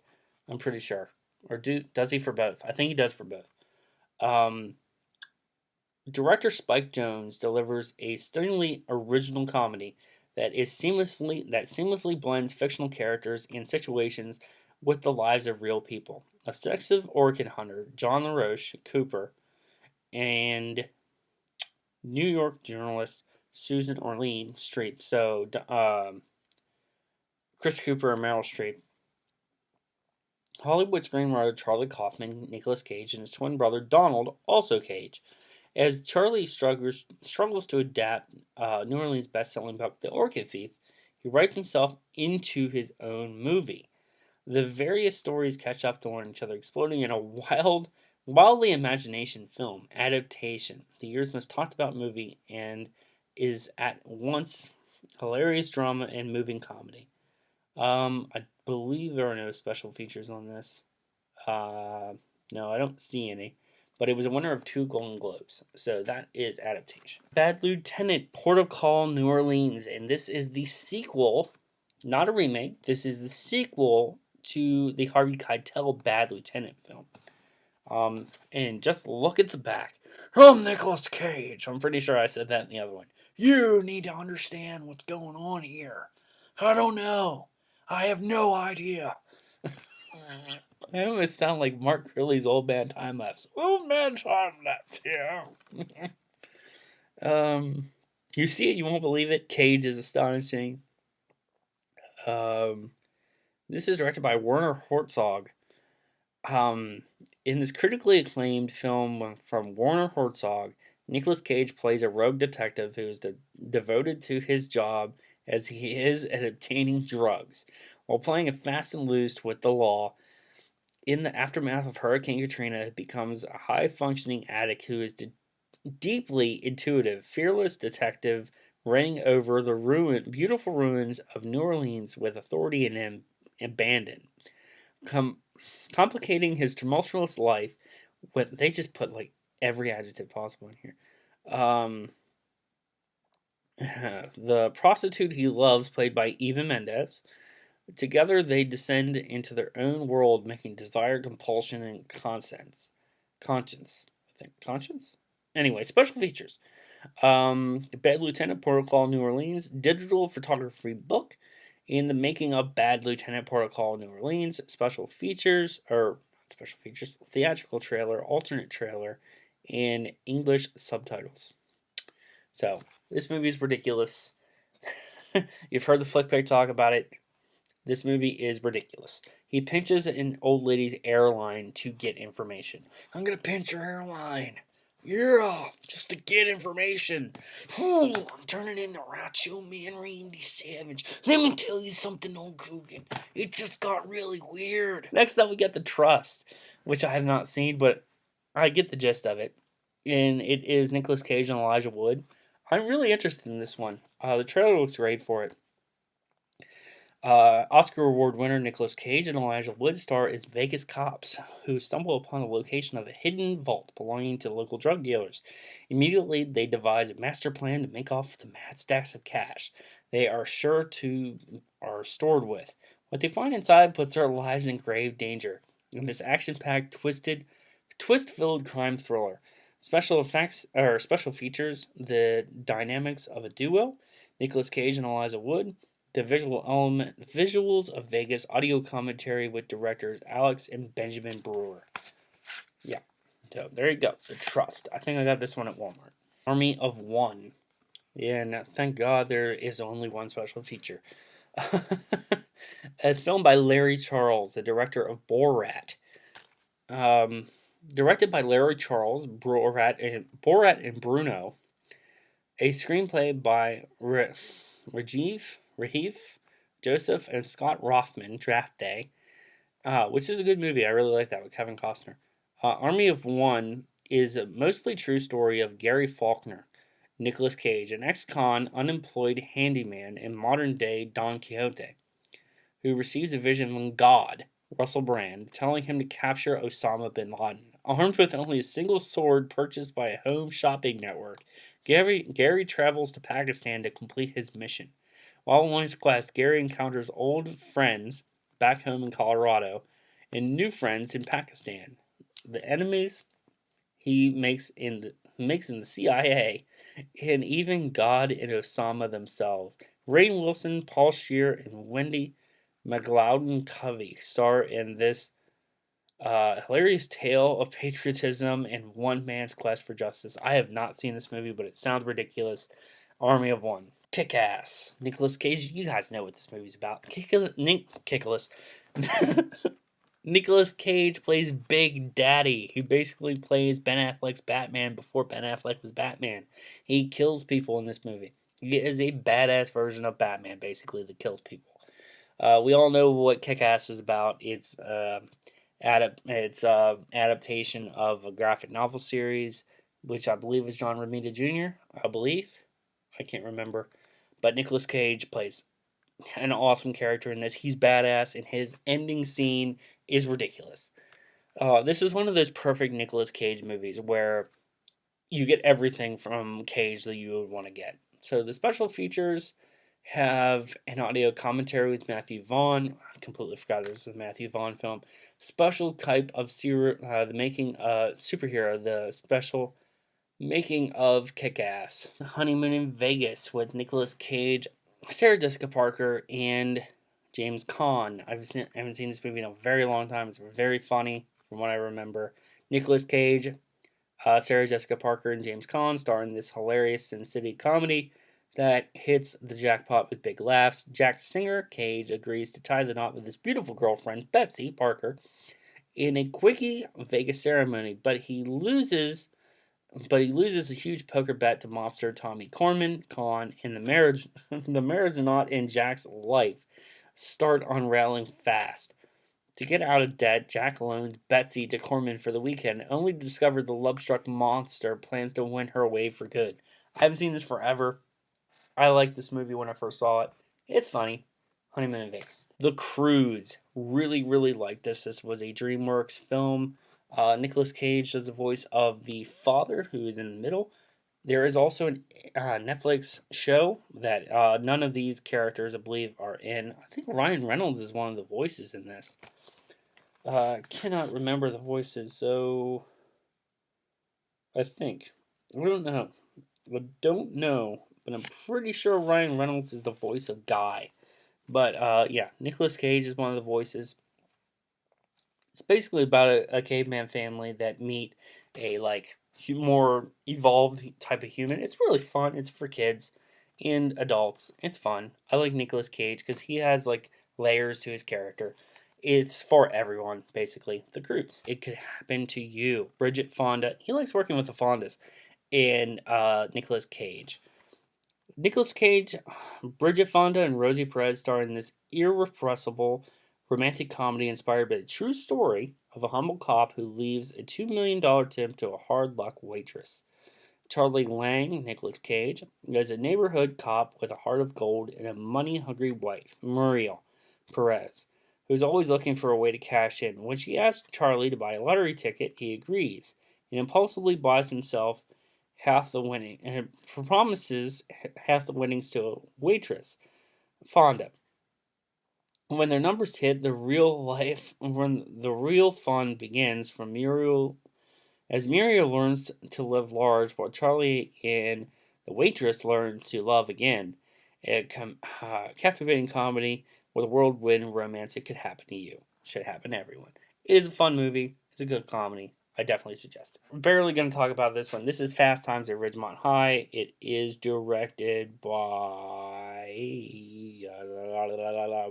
I'm pretty sure. Or does he for both? I think he does for both. Director Spike Jonze delivers a stunningly original comedy that seamlessly blends fictional characters and situations with the lives of real people. Obsessive orchid hunter John LaRoche Cooper and New York journalist Susan Orlean Streep. So, Chris Cooper and Meryl Streep. Hollywood screenwriter Charlie Kaufman, Nicolas Cage, and his twin brother Donald, also Cage. As Charlie struggles to adapt New Orleans' best-selling book, The Orchid Thief, he writes himself into his own movie. The various stories catch up to one another, exploding in a wildly imagination film adaptation, the year's most talked about movie, and is at once hilarious drama and moving comedy. I believe there are no special features on this. No, I don't see any. But it was a winner of 2 Golden Globes. So that is adaptation. Bad Lieutenant, Port of Call, New Orleans. And this is the sequel, not a remake. This is the sequel to the Harvey Keitel Bad Lieutenant film. And just look at the back. I'm Nicolas Cage. I'm pretty sure I said that in the other one. You need to understand what's going on here. I don't know. I have no idea. I almost sound like Mark Curley's Old Man Time Lapse. Old Man Time Lapse, yeah. You see it, you won't believe it. Cage is astonishing. This is directed by Werner Herzog. In this critically acclaimed film from Werner Herzog, Nicolas Cage plays a rogue detective who is devoted to his job as he is at obtaining drugs, while playing a fast and loose with the law. In the aftermath of Hurricane Katrina, he becomes a high-functioning addict who is deeply intuitive, fearless detective reigning over the beautiful ruins of New Orleans with authority and abandon. Complicating his tumultuous life, they just put like every adjective possible in here. The prostitute he loves, played by Eva Mendes. Together, they descend into their own world, making desire, compulsion, and conscience. Conscience? Anyway, special features. Bad Lieutenant, Port of Call, New Orleans. Digital photography book. In the making of Bad Lieutenant, Port of Call, New Orleans. Theatrical trailer, alternate trailer, and English subtitles. So, this movie is ridiculous. You've heard the Flickpick talk about it. This movie is ridiculous. He pinches an old lady's airline to get information. I'm gonna pinch your airline. Yeah, just to get information. I'm turning into Racho Man Randy Savage. Let me tell you something on Coogan. It just got really weird. Next up, we got The Trust, which I have not seen, but I get the gist of it. And it is Nicolas Cage and Elijah Wood. I'm really interested in this one. The trailer looks great for it. Oscar Award winner Nicolas Cage and Elijah Wood star as Vegas cops who stumble upon the location of a hidden vault belonging to local drug dealers. Immediately, they devise a master plan to make off the mad stacks of cash they are stored with. What they find inside puts their lives in grave danger in this action-packed, twist-filled crime thriller. Special features: the dynamics of a duo, Nicolas Cage and Elijah Wood, The visuals of Vegas, audio commentary with directors Alex and Benjamin Brewer. Yeah, so there you go. The Trust. I think I got this one at Walmart. Army of One. And thank God there is only one special feature. A film by Larry Charles, the director of Borat. Um, Directed by Larry Charles, Borat and Bruno. A screenplay by Rajiv Joseph and Scott Rothman, Draft Day, which is a good movie. I really like that with Kevin Costner. Army of One is a mostly true story of Gary Faulkner, Nicolas Cage, an ex-con, unemployed handyman in modern-day Don Quixote, who receives a vision from God, Russell Brand, telling him to capture Osama bin Laden. Armed with only a single sword purchased by a home shopping network, Gary travels to Pakistan to complete his mission. While on his quest, Gary encounters old friends back home in Colorado and new friends in Pakistan. The enemies he makes in the CIA, and even God and Osama themselves. Rainn Wilson, Paul Scheer, and Wendy McLeod-Covey star in this hilarious tale of patriotism and one man's quest for justice. I have not seen this movie, but it sounds ridiculous. Army of One. Kick-Ass. Nicolas Cage. You guys know what this movie's about. Nicolas Cage plays Big Daddy, who basically plays Ben Affleck's Batman before Ben Affleck was Batman. He kills people in this movie. He is a badass version of Batman, basically, that kills people. We all know what Kick-Ass is about. It's adaptation of a graphic novel series, which I believe is John Romita Jr. I can't remember, but Nicolas Cage plays an awesome character in this. He's badass, and his ending scene is ridiculous. This is one of those perfect Nicolas Cage movies where you get everything from Cage that you would want to get. So the special features have an audio commentary with Matthew Vaughn. I completely forgot it was a Matthew Vaughn film. Special type of the making superhero. The special making of Kick-Ass. Honeymoon in Vegas with Nicolas Cage, Sarah Jessica Parker, and James Caan. I haven't seen this movie in a very long time. It's very funny from what I remember. Nicolas Cage, Sarah Jessica Parker, and James Caan star in this hilarious Sin City comedy that hits the jackpot with big laughs. Jack Singer Cage agrees to tie the knot with his beautiful girlfriend, Betsy Parker, in a quickie Vegas ceremony, but he loses a huge poker bet to mobster Tommy Corman. And the marriage knot in Jack's life start unraveling fast. To get out of debt, Jack loans Betsy to Corman for the weekend, only to discover the love-struck monster plans to win her away for good. I haven't seen this forever. I liked this movie when I first saw it. It's funny. Honeymoon in Vegas. The Croods. Really, really liked this. This was a DreamWorks film. Nicolas Cage does the voice of the father who is in the middle. There is also a Netflix show that none of these characters, I believe, are in. I think Ryan Reynolds is one of the voices in this. I cannot remember the voices, so I think. I don't know, but I'm pretty sure Ryan Reynolds is the voice of Guy. But yeah, Nicolas Cage is one of the voices. It's basically about a caveman family that meet a more evolved type of human. It's really fun. It's for kids and adults. It's fun. I like Nicolas Cage because he has layers to his character. It's for everyone, basically. The Croods. It could happen to you. Bridget Fonda. He likes working with the Fondas. And Nicolas Cage. Nicolas Cage, Bridget Fonda, and Rosie Perez star in this irrepressible romantic comedy inspired by the true story of a humble cop who leaves a $2 million tip to a hard luck waitress. Charlie Lang, Nicolas Cage, is a neighborhood cop with a heart of gold and a money-hungry wife, Muriel Perez, who's always looking for a way to cash in. When she asks Charlie to buy a lottery ticket, he agrees and impulsively buys himself half the winning and promises half the winnings to a waitress, Fonda. When their numbers hit, when the real fun begins from Muriel, as Muriel learns to live large, while Charlie and the waitress learn to love again. Captivating comedy with a whirlwind romance. It could happen to you. Should happen to everyone. It is a fun movie. It's a good comedy. I definitely suggest it. I'm barely going to talk about this one. This is Fast Times at Ridgemont High. It is directed by...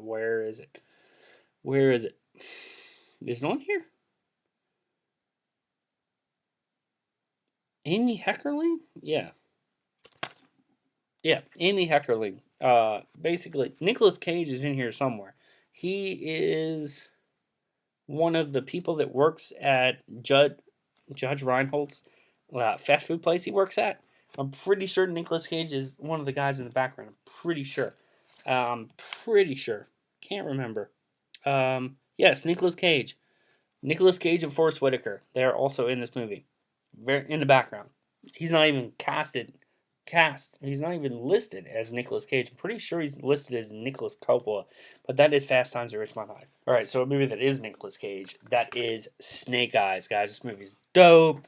Where is it? Where is it? Is it on here? Amy Heckerling? Yeah. Yeah, Amy Heckerling. Basically, Nicolas Cage is in here somewhere. He is one of the people that works at Judge Reinhold's fast food place he works at. I'm pretty sure Nicolas Cage is one of the guys in the background. I'm pretty sure. Pretty sure. Can't remember. Yes, Nicolas Cage. Nicolas Cage and Forrest Whitaker. They're also in this movie. Very in the background. He's not even cast. He's not even listed as Nicolas Cage. I'm pretty sure he's listed as Nicolas Coppola, but that is Fast Times at Ridgemont High. All right, so a movie that is Nicolas Cage, that is Snake Eyes, guys. This movie's dope.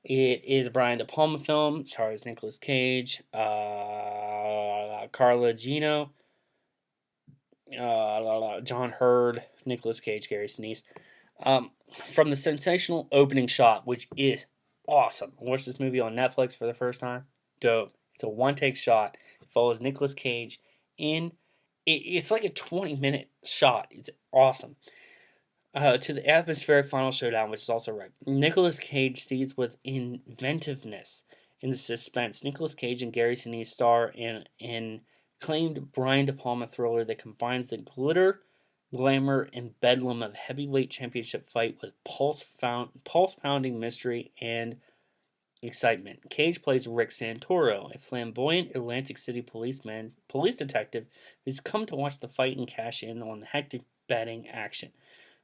It is a Brian De Palma film. Stars Nicolas Cage, Carla Gino, John Hurd, Nicolas Cage, Gary Sinise. From the sensational opening shot, which is awesome. I watched this movie on Netflix for the first time. Dope. It's a one-take shot. It follows Nicolas Cage in... It's like a 20-minute shot. It's awesome. To the atmospheric final showdown, which is also right. Nicolas Cage sees with inventiveness in the suspense. Nicolas Cage and Gary Sinise star in an acclaimed Brian De Palma thriller that combines the glitter, glamour, and bedlam of heavyweight championship fight with pulse-pounding mystery and excitement. Cage plays Rick Santoro, a flamboyant Atlantic City police detective who's come to watch the fight and cash in on the hectic betting action.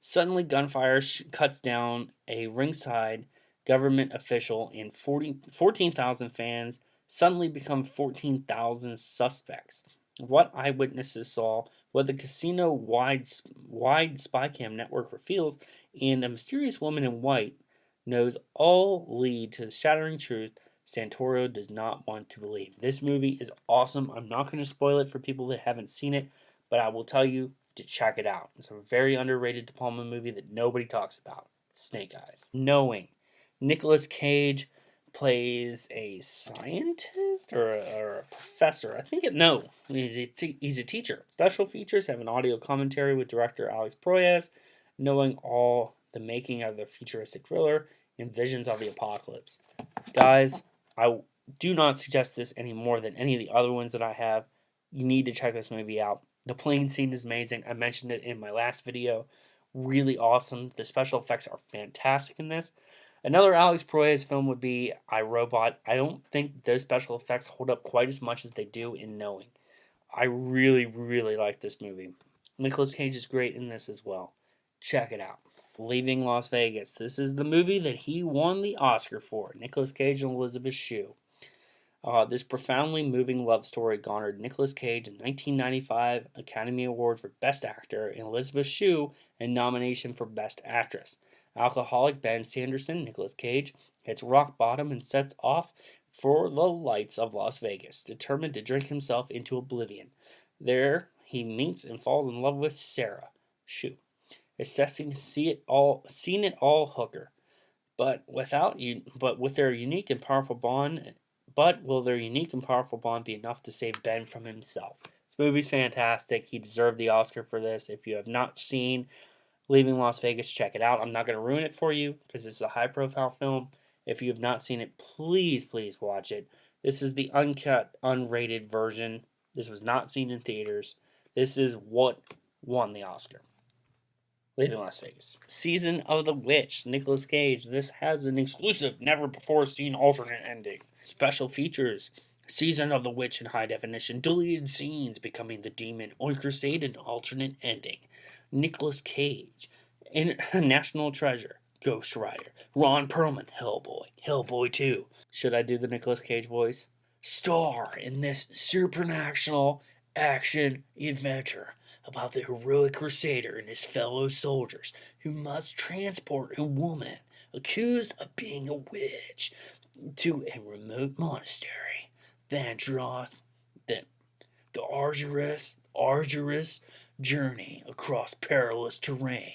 Suddenly, gunfire cuts down a ringside government official, and 14,000 fans suddenly become 14,000 suspects. What eyewitnesses saw, what the casino-wide spy cam network reveals, and a mysterious woman in white knows all lead to the shattering truth Santoro does not want to believe. This movie is awesome. I'm not going to spoil it for people that haven't seen it, but I will tell you to check it out. It's a very underrated De Palma movie that nobody talks about. Snake Eyes. Knowing. Nicolas Cage plays a scientist or a professor. I think he's a teacher. Special features have an audio commentary with director Alex Proyas, knowing all the making of the futuristic thriller and visions of the apocalypse. Guys, I do not suggest this any more than any of the other ones that I have. You need to check this movie out. The plane scene is amazing. I mentioned it in my last video. Really awesome. The special effects are fantastic in this. Another Alex Proyas film would be I, Robot. I don't think those special effects hold up quite as much as they do in Knowing. I really, really like this movie. Nicolas Cage is great in this as well. Check it out. Leaving Las Vegas. This is the movie that he won the Oscar for. Nicolas Cage and Elizabeth Shue. This profoundly moving love story garnered Nicolas Cage a 1995 Academy Award for Best Actor and Elizabeth Shue a nomination for Best Actress. Alcoholic Ben Sanderson, Nicolas Cage, hits rock bottom and sets off for the lights of Las Vegas, determined to drink himself into oblivion. There, he meets and falls in love with Sarah Shue, a sexy, seen it all hooker. But with their unique and powerful bond. But will their unique and powerful bond be enough to save Ben from himself? This movie's fantastic. He deserved the Oscar for this. If you have not seen Leaving Las Vegas, check it out. I'm not going to ruin it for you because it's a high-profile film. If you have not seen it, please, please watch it. This is the uncut, unrated version. This was not seen in theaters. This is what won the Oscar. Leaving Las Vegas. Season of the Witch, Nicolas Cage. This has an exclusive, never-before-seen alternate ending. Special features. Season of the Witch in high definition. Deleted scenes becoming the demon. Or Crusade an alternate ending. Nicolas Cage. National Treasure. Ghost Rider. Ron Perlman. Hellboy. Hellboy 2. Should I do the Nicolas Cage voice? Star in this supernatural action adventure about the heroic crusader and his fellow soldiers who must transport a woman accused of being a witch to a remote monastery that the arduous journey across perilous terrain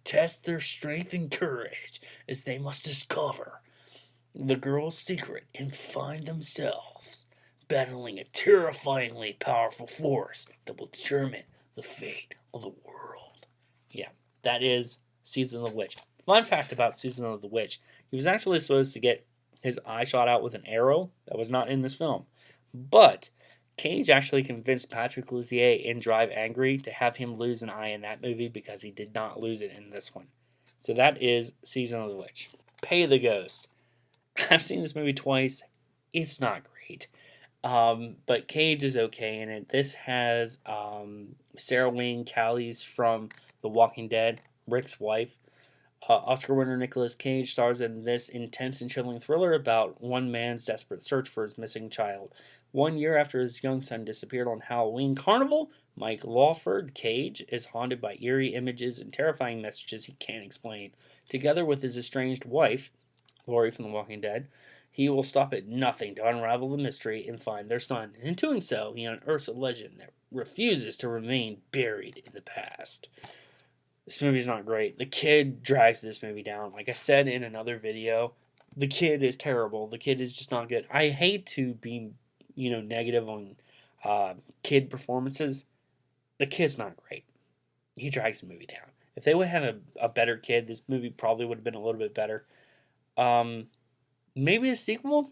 tests their strength and courage as they must discover the girl's secret and find themselves battling a terrifyingly powerful force that will determine the fate of the world. Yeah, that is Season of the Witch. Fun fact about Season of the Witch, he was actually supposed to get his eye shot out with an arrow. That was not in this film. But Cage actually convinced Patrick Lussier in Drive Angry to have him lose an eye in that movie because he did not lose it in this one. So that is Season of the Witch. Pay the Ghost. I've seen this movie twice. It's not great. But Cage is okay in it. This has Sarah Wayne Callies from The Walking Dead, Rick's wife. Oscar winner Nicolas Cage stars in this intense and chilling thriller about one man's desperate search for his missing child. 1 year after his young son disappeared on Halloween Carnival, Mike Lawford Cage is haunted by eerie images and terrifying messages he can't explain. Together with his estranged wife, Lori from The Walking Dead, he will stop at nothing to unravel the mystery and find their son. And in doing so, he unearths a legend that refuses to remain buried in the past. This movie's not great. The kid drags this movie down. Like I said in another video, the kid is terrible. The kid is just not good. I hate to be, negative on kid performances. The kid's not great. He drags the movie down. If they would have had a better kid, this movie probably would have been a little bit better. Maybe a sequel?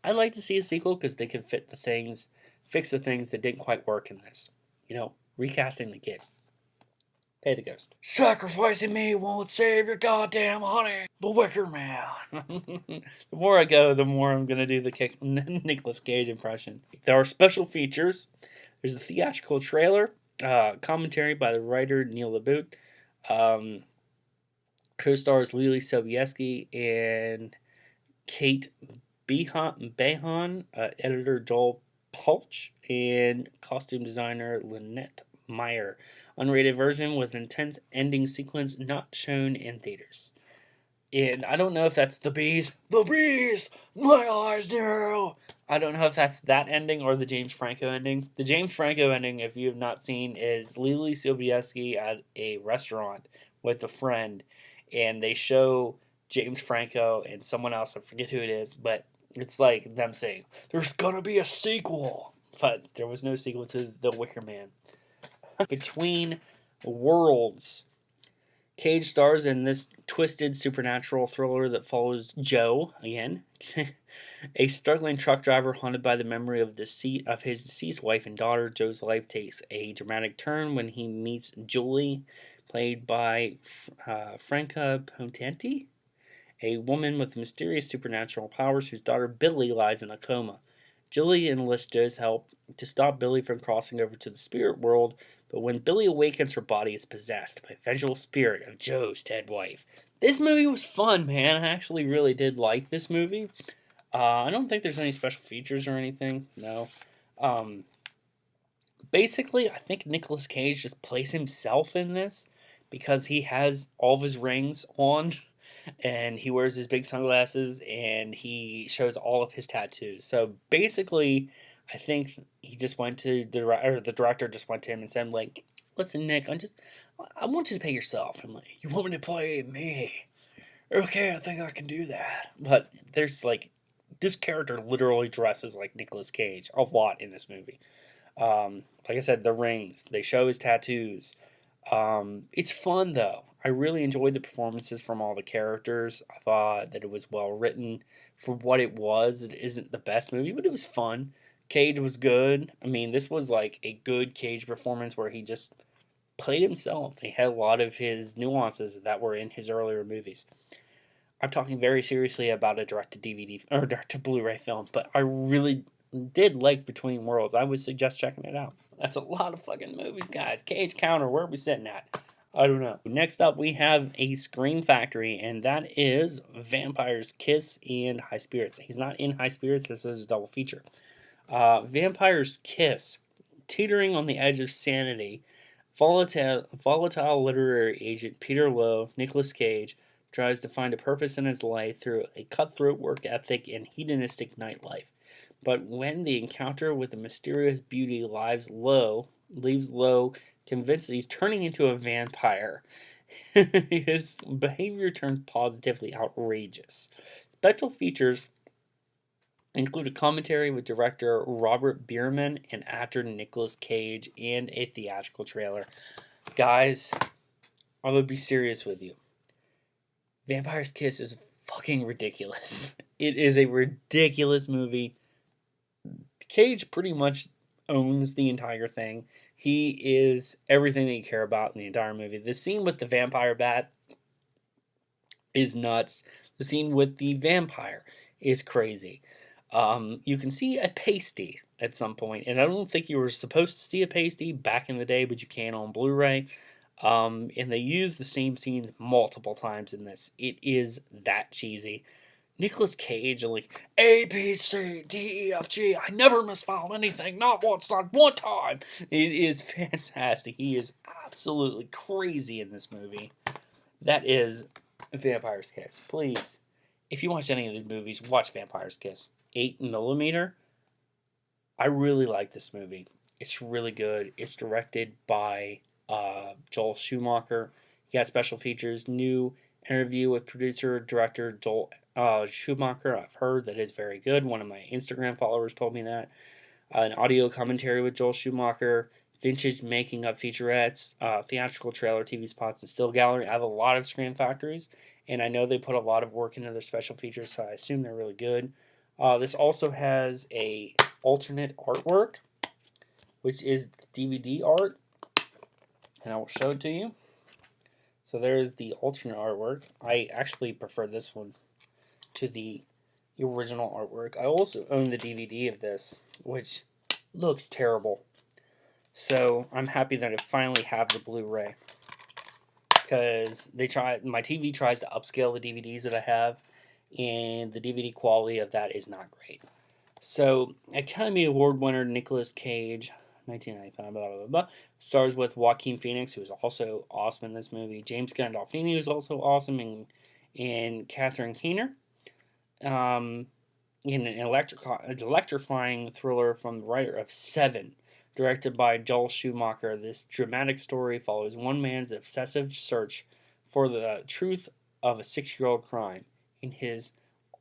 I'd like to see a sequel because they can fix the things that didn't quite work in this. Recasting the kid. Pay the Ghost. Sacrificing me won't save your goddamn honey. The Wicker Man. The more I go, the more I'm going to do the Nicolas Cage impression. There are special features. There's a theatrical trailer, commentary by the writer Neil LaBute, co-stars Lily Sobieski and Kate Behan, editor Joel Pulch, and costume designer Lynette Meyer. Unrated version with an intense ending sequence not shown in theaters. And I don't know if that's the bees, my eyes narrow. I don't know if that's that ending or the James Franco ending. The James Franco ending, if you have not seen, is Lily Sobieski at a restaurant with a friend, and they show James Franco and someone else, I forget who it is, but it's like them saying, there's gonna be a sequel. But there was no sequel to The Wicker Man. Between Worlds. Cage stars in this twisted supernatural thriller that follows Joe, again, a struggling truck driver haunted by the memory of his deceased wife and daughter. Joe's life takes a dramatic turn when he meets Julie, played by Franca Potenti, a woman with mysterious supernatural powers whose daughter Billy lies in a coma. Julie enlists Joe's help to stop Billy from crossing over to the spirit world, but when Billy awakens, her body is possessed by a vengeful spirit of Joe's dead wife. This movie was fun, man. I actually really did like this movie. I don't think there's any special features or anything. No. Basically, I think Nicolas Cage just plays himself in this because he has all of his rings on and he wears his big sunglasses and he shows all of his tattoos. So basically, I think he just went to the director just went to him and said, like, listen, Nick, I want you to play yourself. I'm like, you want me to play me? Okay, I think I can do that. But there's this character literally dresses like Nicolas Cage a lot in this movie. Like I said, the rings, they show his tattoos. It's fun though. I really enjoyed the performances from all the characters. I thought that it was well written for what it was. It isn't the best movie, but it was fun. Cage was good. I mean, this was like a good Cage performance where he just played himself. He had a lot of his nuances that were in his earlier movies. I'm talking very seriously about a direct-to-DVD or direct-to-Blu-ray film, but I really did like Between Worlds. I would suggest checking it out. That's a lot of fucking movies, guys. Cage counter, where are we sitting at? I don't know. Next up, we have a Scream Factory, and that is Vampire's Kiss and High Spirits. He's not in High Spirits. This is a double feature. Vampire's Kiss, teetering on the edge of sanity, volatile literary agent Peter Lowe, Nicolas Cage, tries to find a purpose in his life through a cutthroat work ethic and hedonistic nightlife. but when the encounter with the mysterious beauty leaves Lowe convinced that he's turning into a vampire. His behavior turns positively outrageous. Special features include a commentary with director Robert Bierman and actor Nicolas Cage and a theatrical trailer. Guys, I'm gonna be serious with you. Vampire's Kiss is fucking ridiculous. It is a ridiculous movie. Cage pretty much owns the entire thing. He is everything that you care about in the entire movie. The scene with the vampire bat is nuts. The scene with the vampire is crazy. You can see a pasty at some point, and I don't think you were supposed to see a pasty back in the day, but you can on Blu-ray. And they use the same scenes multiple times in this. It is that cheesy. Nicolas Cage, like, A, B, C, D, E, F, G, I never misfound anything, not once, not one time. It is fantastic. He is absolutely crazy in this movie. That is Vampire's Kiss. Please, if you watch any of these movies, watch Vampire's Kiss. 8mm. I really like this movie. It's really good. It's directed by Joel Schumacher. He got special features, new interview with producer director Joel Schumacher. I've heard that is very good. One of my Instagram followers told me that. An audio commentary with Joel Schumacher, vintage making up featurettes, theatrical trailer, TV spots, and still gallery. I have a lot of Screen Factories, and I know they put a lot of work into their special features, so I assume they're really good. This also has a alternate artwork, which is DVD art, and I will show it to you. So there's the alternate artwork. I actually prefer this one to the original artwork. I also own the DVD of this, which looks terrible. So I'm happy that I finally have the Blu-ray, because my TV tries to upscale the DVDs that I have, and the DVD quality of that is not great. So Academy Award winner Nicolas Cage, 1995, blah, blah, blah, blah, stars with Joaquin Phoenix, who is also awesome in this movie. James Gandolfini is also awesome, and Catherine Keener. In an electrifying thriller from the writer of Seven, directed by Joel Schumacher. This dramatic story follows one man's obsessive search for the truth of a 6-year-old crime and his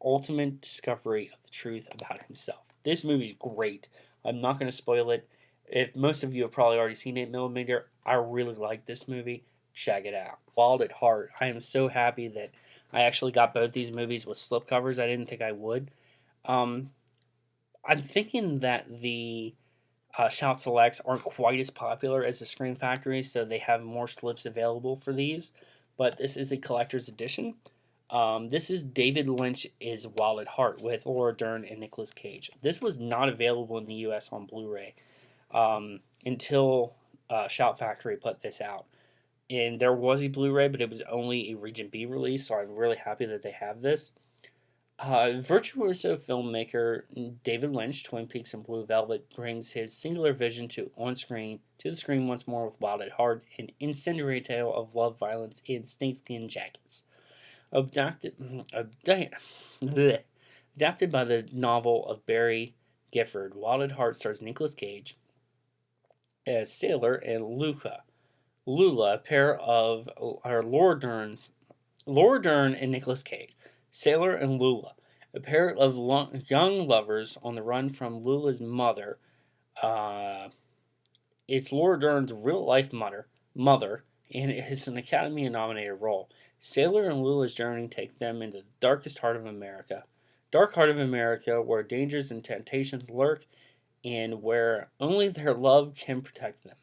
ultimate discovery of the truth about himself. This movie's great. I'm not going to spoil it. If most of you have probably already seen 8mm, I really like this movie. Check it out. Wild at Heart. I am so happy that I actually got both these movies with slipcovers. I didn't think I would. I'm thinking that the Shout Selects aren't quite as popular as the Screen Factory, so they have more slips available for these. But this is a collector's edition. This is David Lynch is Wild at Heart with Laura Dern and Nicolas Cage. This was not available in the U.S. on Blu-ray until Shout Factory put this out. And there was a Blu-ray, but it was only a Region B release, so I'm really happy that they have this. Virtuoso filmmaker David Lynch, Twin Peaks and Blue Velvet, brings his singular vision to the screen once more with Wild at Heart, an incendiary tale of love, violence, and snakeskin jackets. Adapted by the novel of Barry Gifford, Wild at Heart stars Nicolas Cage as Sailor and Lula, a pair of Laura Dern and Nicolas Cage. Sailor and Lula, a pair of young lovers on the run from Lula's mother. It's Laura Dern's real-life mother, and it's an Academy-nominated role. Sailor and Lula's journey takes them into the dark heart of America, where dangers and temptations lurk, and where only their love can protect them.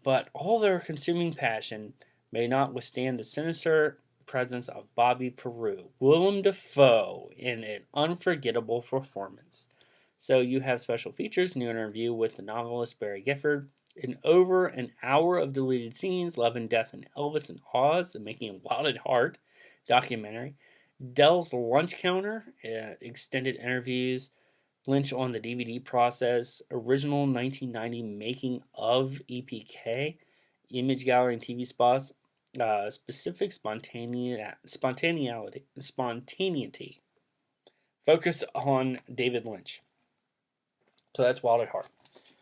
But all their consuming passion may not withstand the sinister presence of Bobby Peru, Willem Dafoe, in an unforgettable performance. So you have special features, new interview with the novelist Barry Gifford, and over an hour of deleted scenes, Love and Death and Elvis and Oz, the Making of Wild at Heart documentary, Dell's Lunch Counter, extended interviews, Lynch on the DVD process, original 1990 making of EPK, image gallery and TV spots, specific spontaneity, focus on David Lynch. So that's Wild at Heart.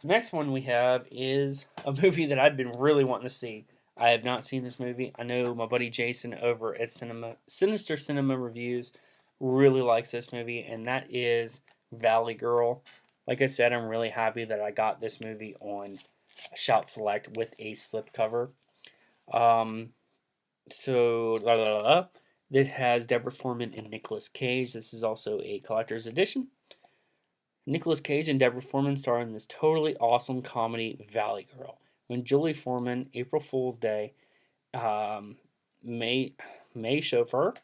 Next one we have is a movie that I've been really wanting to see. I have not seen this movie. I know my buddy Jason over at Sinister Cinema Reviews really likes this movie, and that is Valley Girl. Like I said, I'm really happy that I got this movie on Shout Select with a slipcover. This has Deborah Foreman and Nicolas Cage. This is also a collector's edition. Nicolas Cage and Deborah Foreman star in this totally awesome comedy, Valley Girl. When Julie Foreman, April Fool's Day, May chauffeur,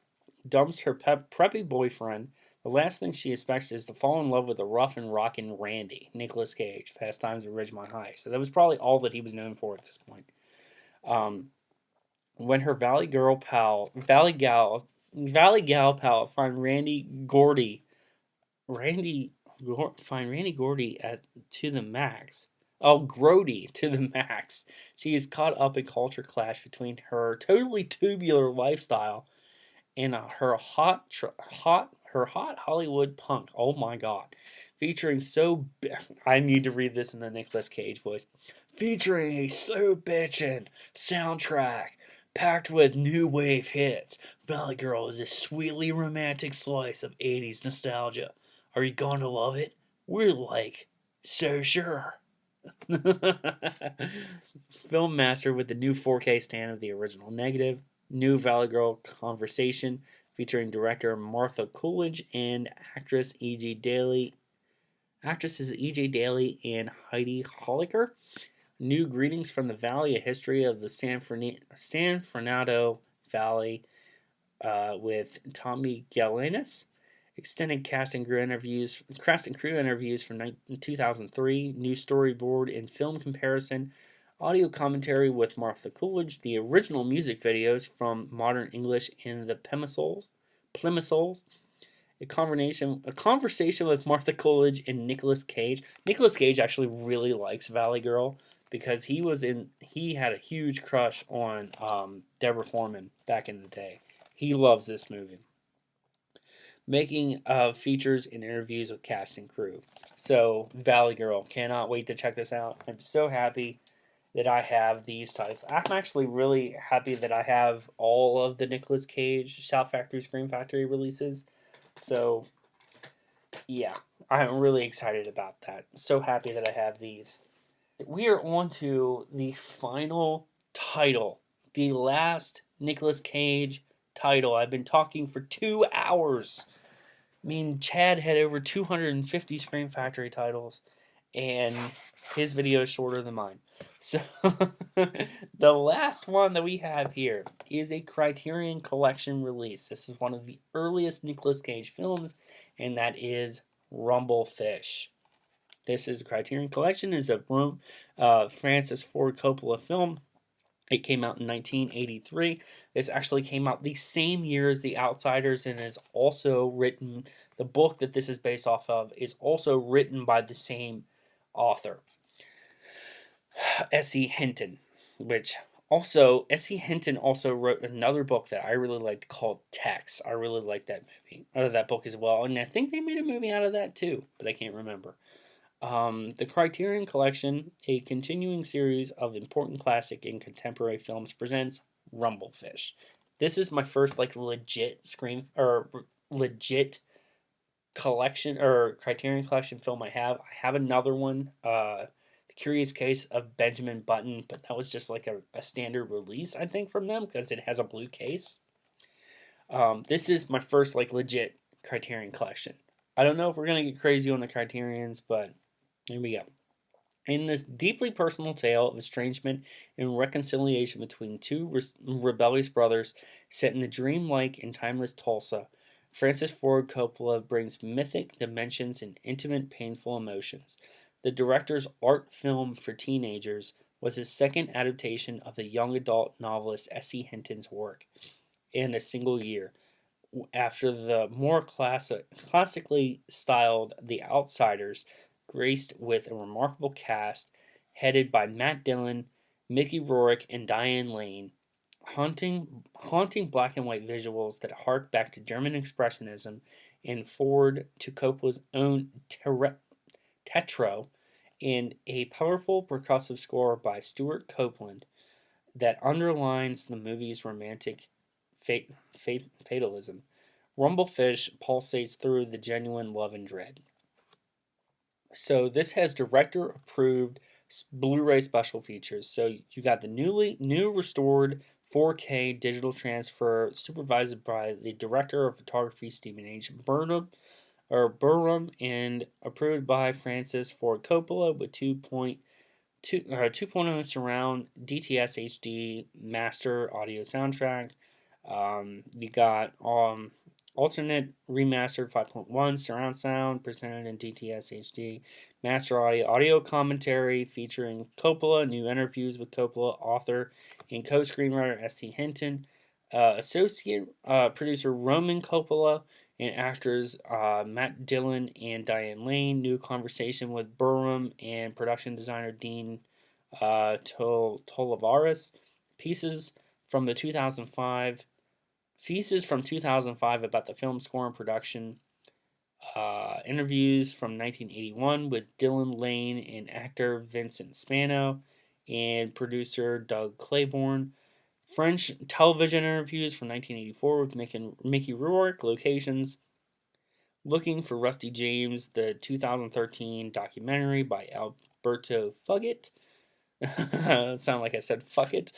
dumps her preppy boyfriend, the last thing she expects is to fall in love with the rough and rockin' Randy, Nicolas Cage, Fast Times at Ridgemont High. So that was probably all that he was known for at this point. When her Valley Gal pals find Randy Gordy at to the max. Oh, Grody to the max. She is caught up in culture clash between her totally tubular lifestyle and her hot Hollywood punk. Oh my God, featuring I need to read this in the Nicolas Cage voice. Featuring a so bitchin' soundtrack packed with new wave hits. Valley Girl is a sweetly romantic slice of 80s nostalgia. Are you going to love it? We're like, so sure. Film master with the new 4K stand of the original negative. New Valley Girl conversation featuring director Martha Coolidge and actresses E.J. Daly and Heidi Holliker. New Greetings from the Valley, a history of the San Fernando Valley with Tommy Galanis. Extended cast and crew interviews from 2003. New storyboard and film comparison. Audio commentary with Martha Coolidge. The original music videos from Modern English and the Plimsolls. A conversation with Martha Coolidge and Nicolas Cage. Nicolas Cage actually really likes Valley Girl because he had a huge crush on Deborah Foreman back in the day. He loves this movie. Making features and interviews with cast and crew. So, Valley Girl. Cannot wait to check this out. I'm so happy that I have these titles. I'm actually really happy that I have all of the Nicolas Cage Shout Factory, Scream Factory releases. So, yeah, I'm really excited about that. So happy that I have these. We are on to the final title. The last Nicolas Cage title. I've been talking for 2 hours. I mean, Chad had over 250 Scream Factory titles, and his video is shorter than mine. So, the last one that we have here is a Criterion Collection release. This is one of the earliest Nicolas Cage films, and that is Rumblefish. This is a Criterion Collection. It's a Francis Ford Coppola film. It came out in 1983. This actually came out the same year as The Outsiders and is also written, the book that this is based off of is also written by the same author, S.E. Hinton, which also, S.E. Hinton also wrote another book that I really liked called Tex. I really liked that movie, or that book as well, and I think they made a movie out of that too, but I can't remember. The Criterion Collection, a continuing series of important classic and contemporary films, presents Rumblefish. This is my first legit collection or Criterion Collection film I have. I have another one, The Curious Case of Benjamin Button, but that was just like a standard release, I think, from them because it has a blue case. This is my first legit Criterion Collection. I don't know if we're gonna get crazy on the Criterions, but here we go. In this deeply personal tale of estrangement and reconciliation between two rebellious brothers set in the dreamlike and timeless Tulsa, Francis Ford Coppola brings mythic dimensions and intimate, painful emotions. The director's art film for teenagers was his second adaptation of the young adult novelist S.E. Hinton's work in a single year, after the more classically styled The Outsiders, graced with a remarkable cast headed by Matt Dillon, Mickey Rourke, and Diane Lane. Haunting black and white visuals that hark back to German Expressionism and forward to Coppola's own Tetro, and a powerful percussive score by Stuart Copeland that underlines the movie's romantic fatalism. Rumblefish pulsates through the genuine love and dread. So this has director approved Blu-ray special features. So you got the new restored 4K digital transfer supervised by the director of photography Stephen H. Burham and approved by Francis Ford Coppola with 2.0 surround DTS HD master audio soundtrack. You got alternate remastered 5.1 surround sound presented in DTS HD, master audio commentary featuring Coppola, new interviews with Coppola, author and co-screenwriter S.T. Hinton, associate producer Roman Coppola, and actors Matt Dillon and Diane Lane, new conversation with Burham and production designer Dean Tolivares, pieces from 2005 about the film score and production, interviews from 1981 with Dylan Lane and actor Vincent Spano and producer Doug Claiborne, French television interviews from 1984 with Mickey Rourke, locations Looking for Rusty James, the 2013 documentary by Alberto Fugget, sound like I said fuck it,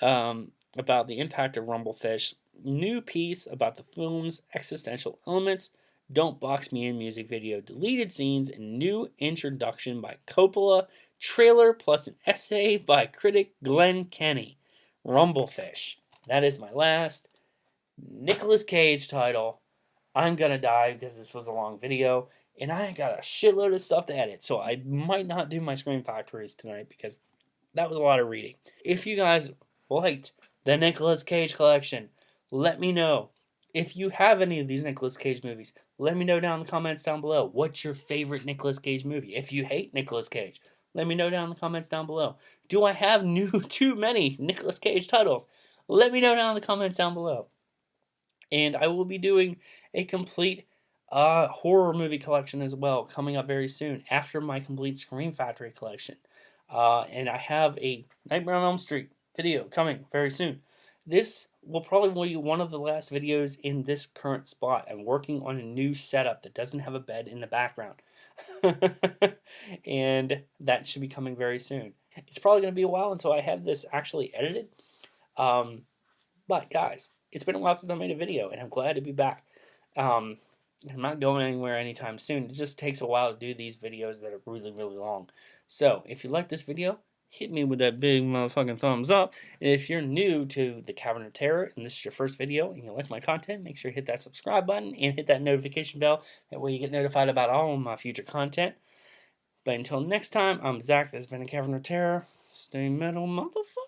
about the impact of Rumblefish, new piece about the film's existential elements, Don't Box Me In music video, deleted scenes, and new introduction by Coppola, trailer plus an essay by critic Glenn Kenny. Rumblefish. That is my last Nicolas Cage title. I'm gonna die because this was a long video, and I got a shitload of stuff to edit, so I might not do my Scream Factories tonight because that was a lot of reading. If you guys liked the Nicolas Cage collection, let me know. If you have any of these Nicolas Cage movies, let me know down in the comments down below. What's your favorite Nicolas Cage movie? If you hate Nicolas Cage, let me know down in the comments down below. Do I have too many Nicolas Cage titles? Let me know down in the comments down below. And I will be doing a complete horror movie collection as well, coming up very soon after my complete Scream Factory collection. And I have a Nightmare on Elm Street video coming very soon. This will probably be one of the last videos in this current spot. I'm working on a new setup that doesn't have a bed in the background. And that should be coming very soon. It's probably going to be a while until I have this actually edited. But guys, it's been a while since I made a video, and I'm glad to be back. I'm not going anywhere anytime soon. It just takes a while to do these videos that are really, really long. So, if you like this video, hit me with that big motherfucking thumbs up. And if you're new to the Cavern of Terror, and this is your first video, and you like my content, make sure you hit that subscribe button and hit that notification bell. That way you get notified about all of my future content. But until next time, I'm Zach. This has been the Cavern of Terror. Stay metal, motherfucker.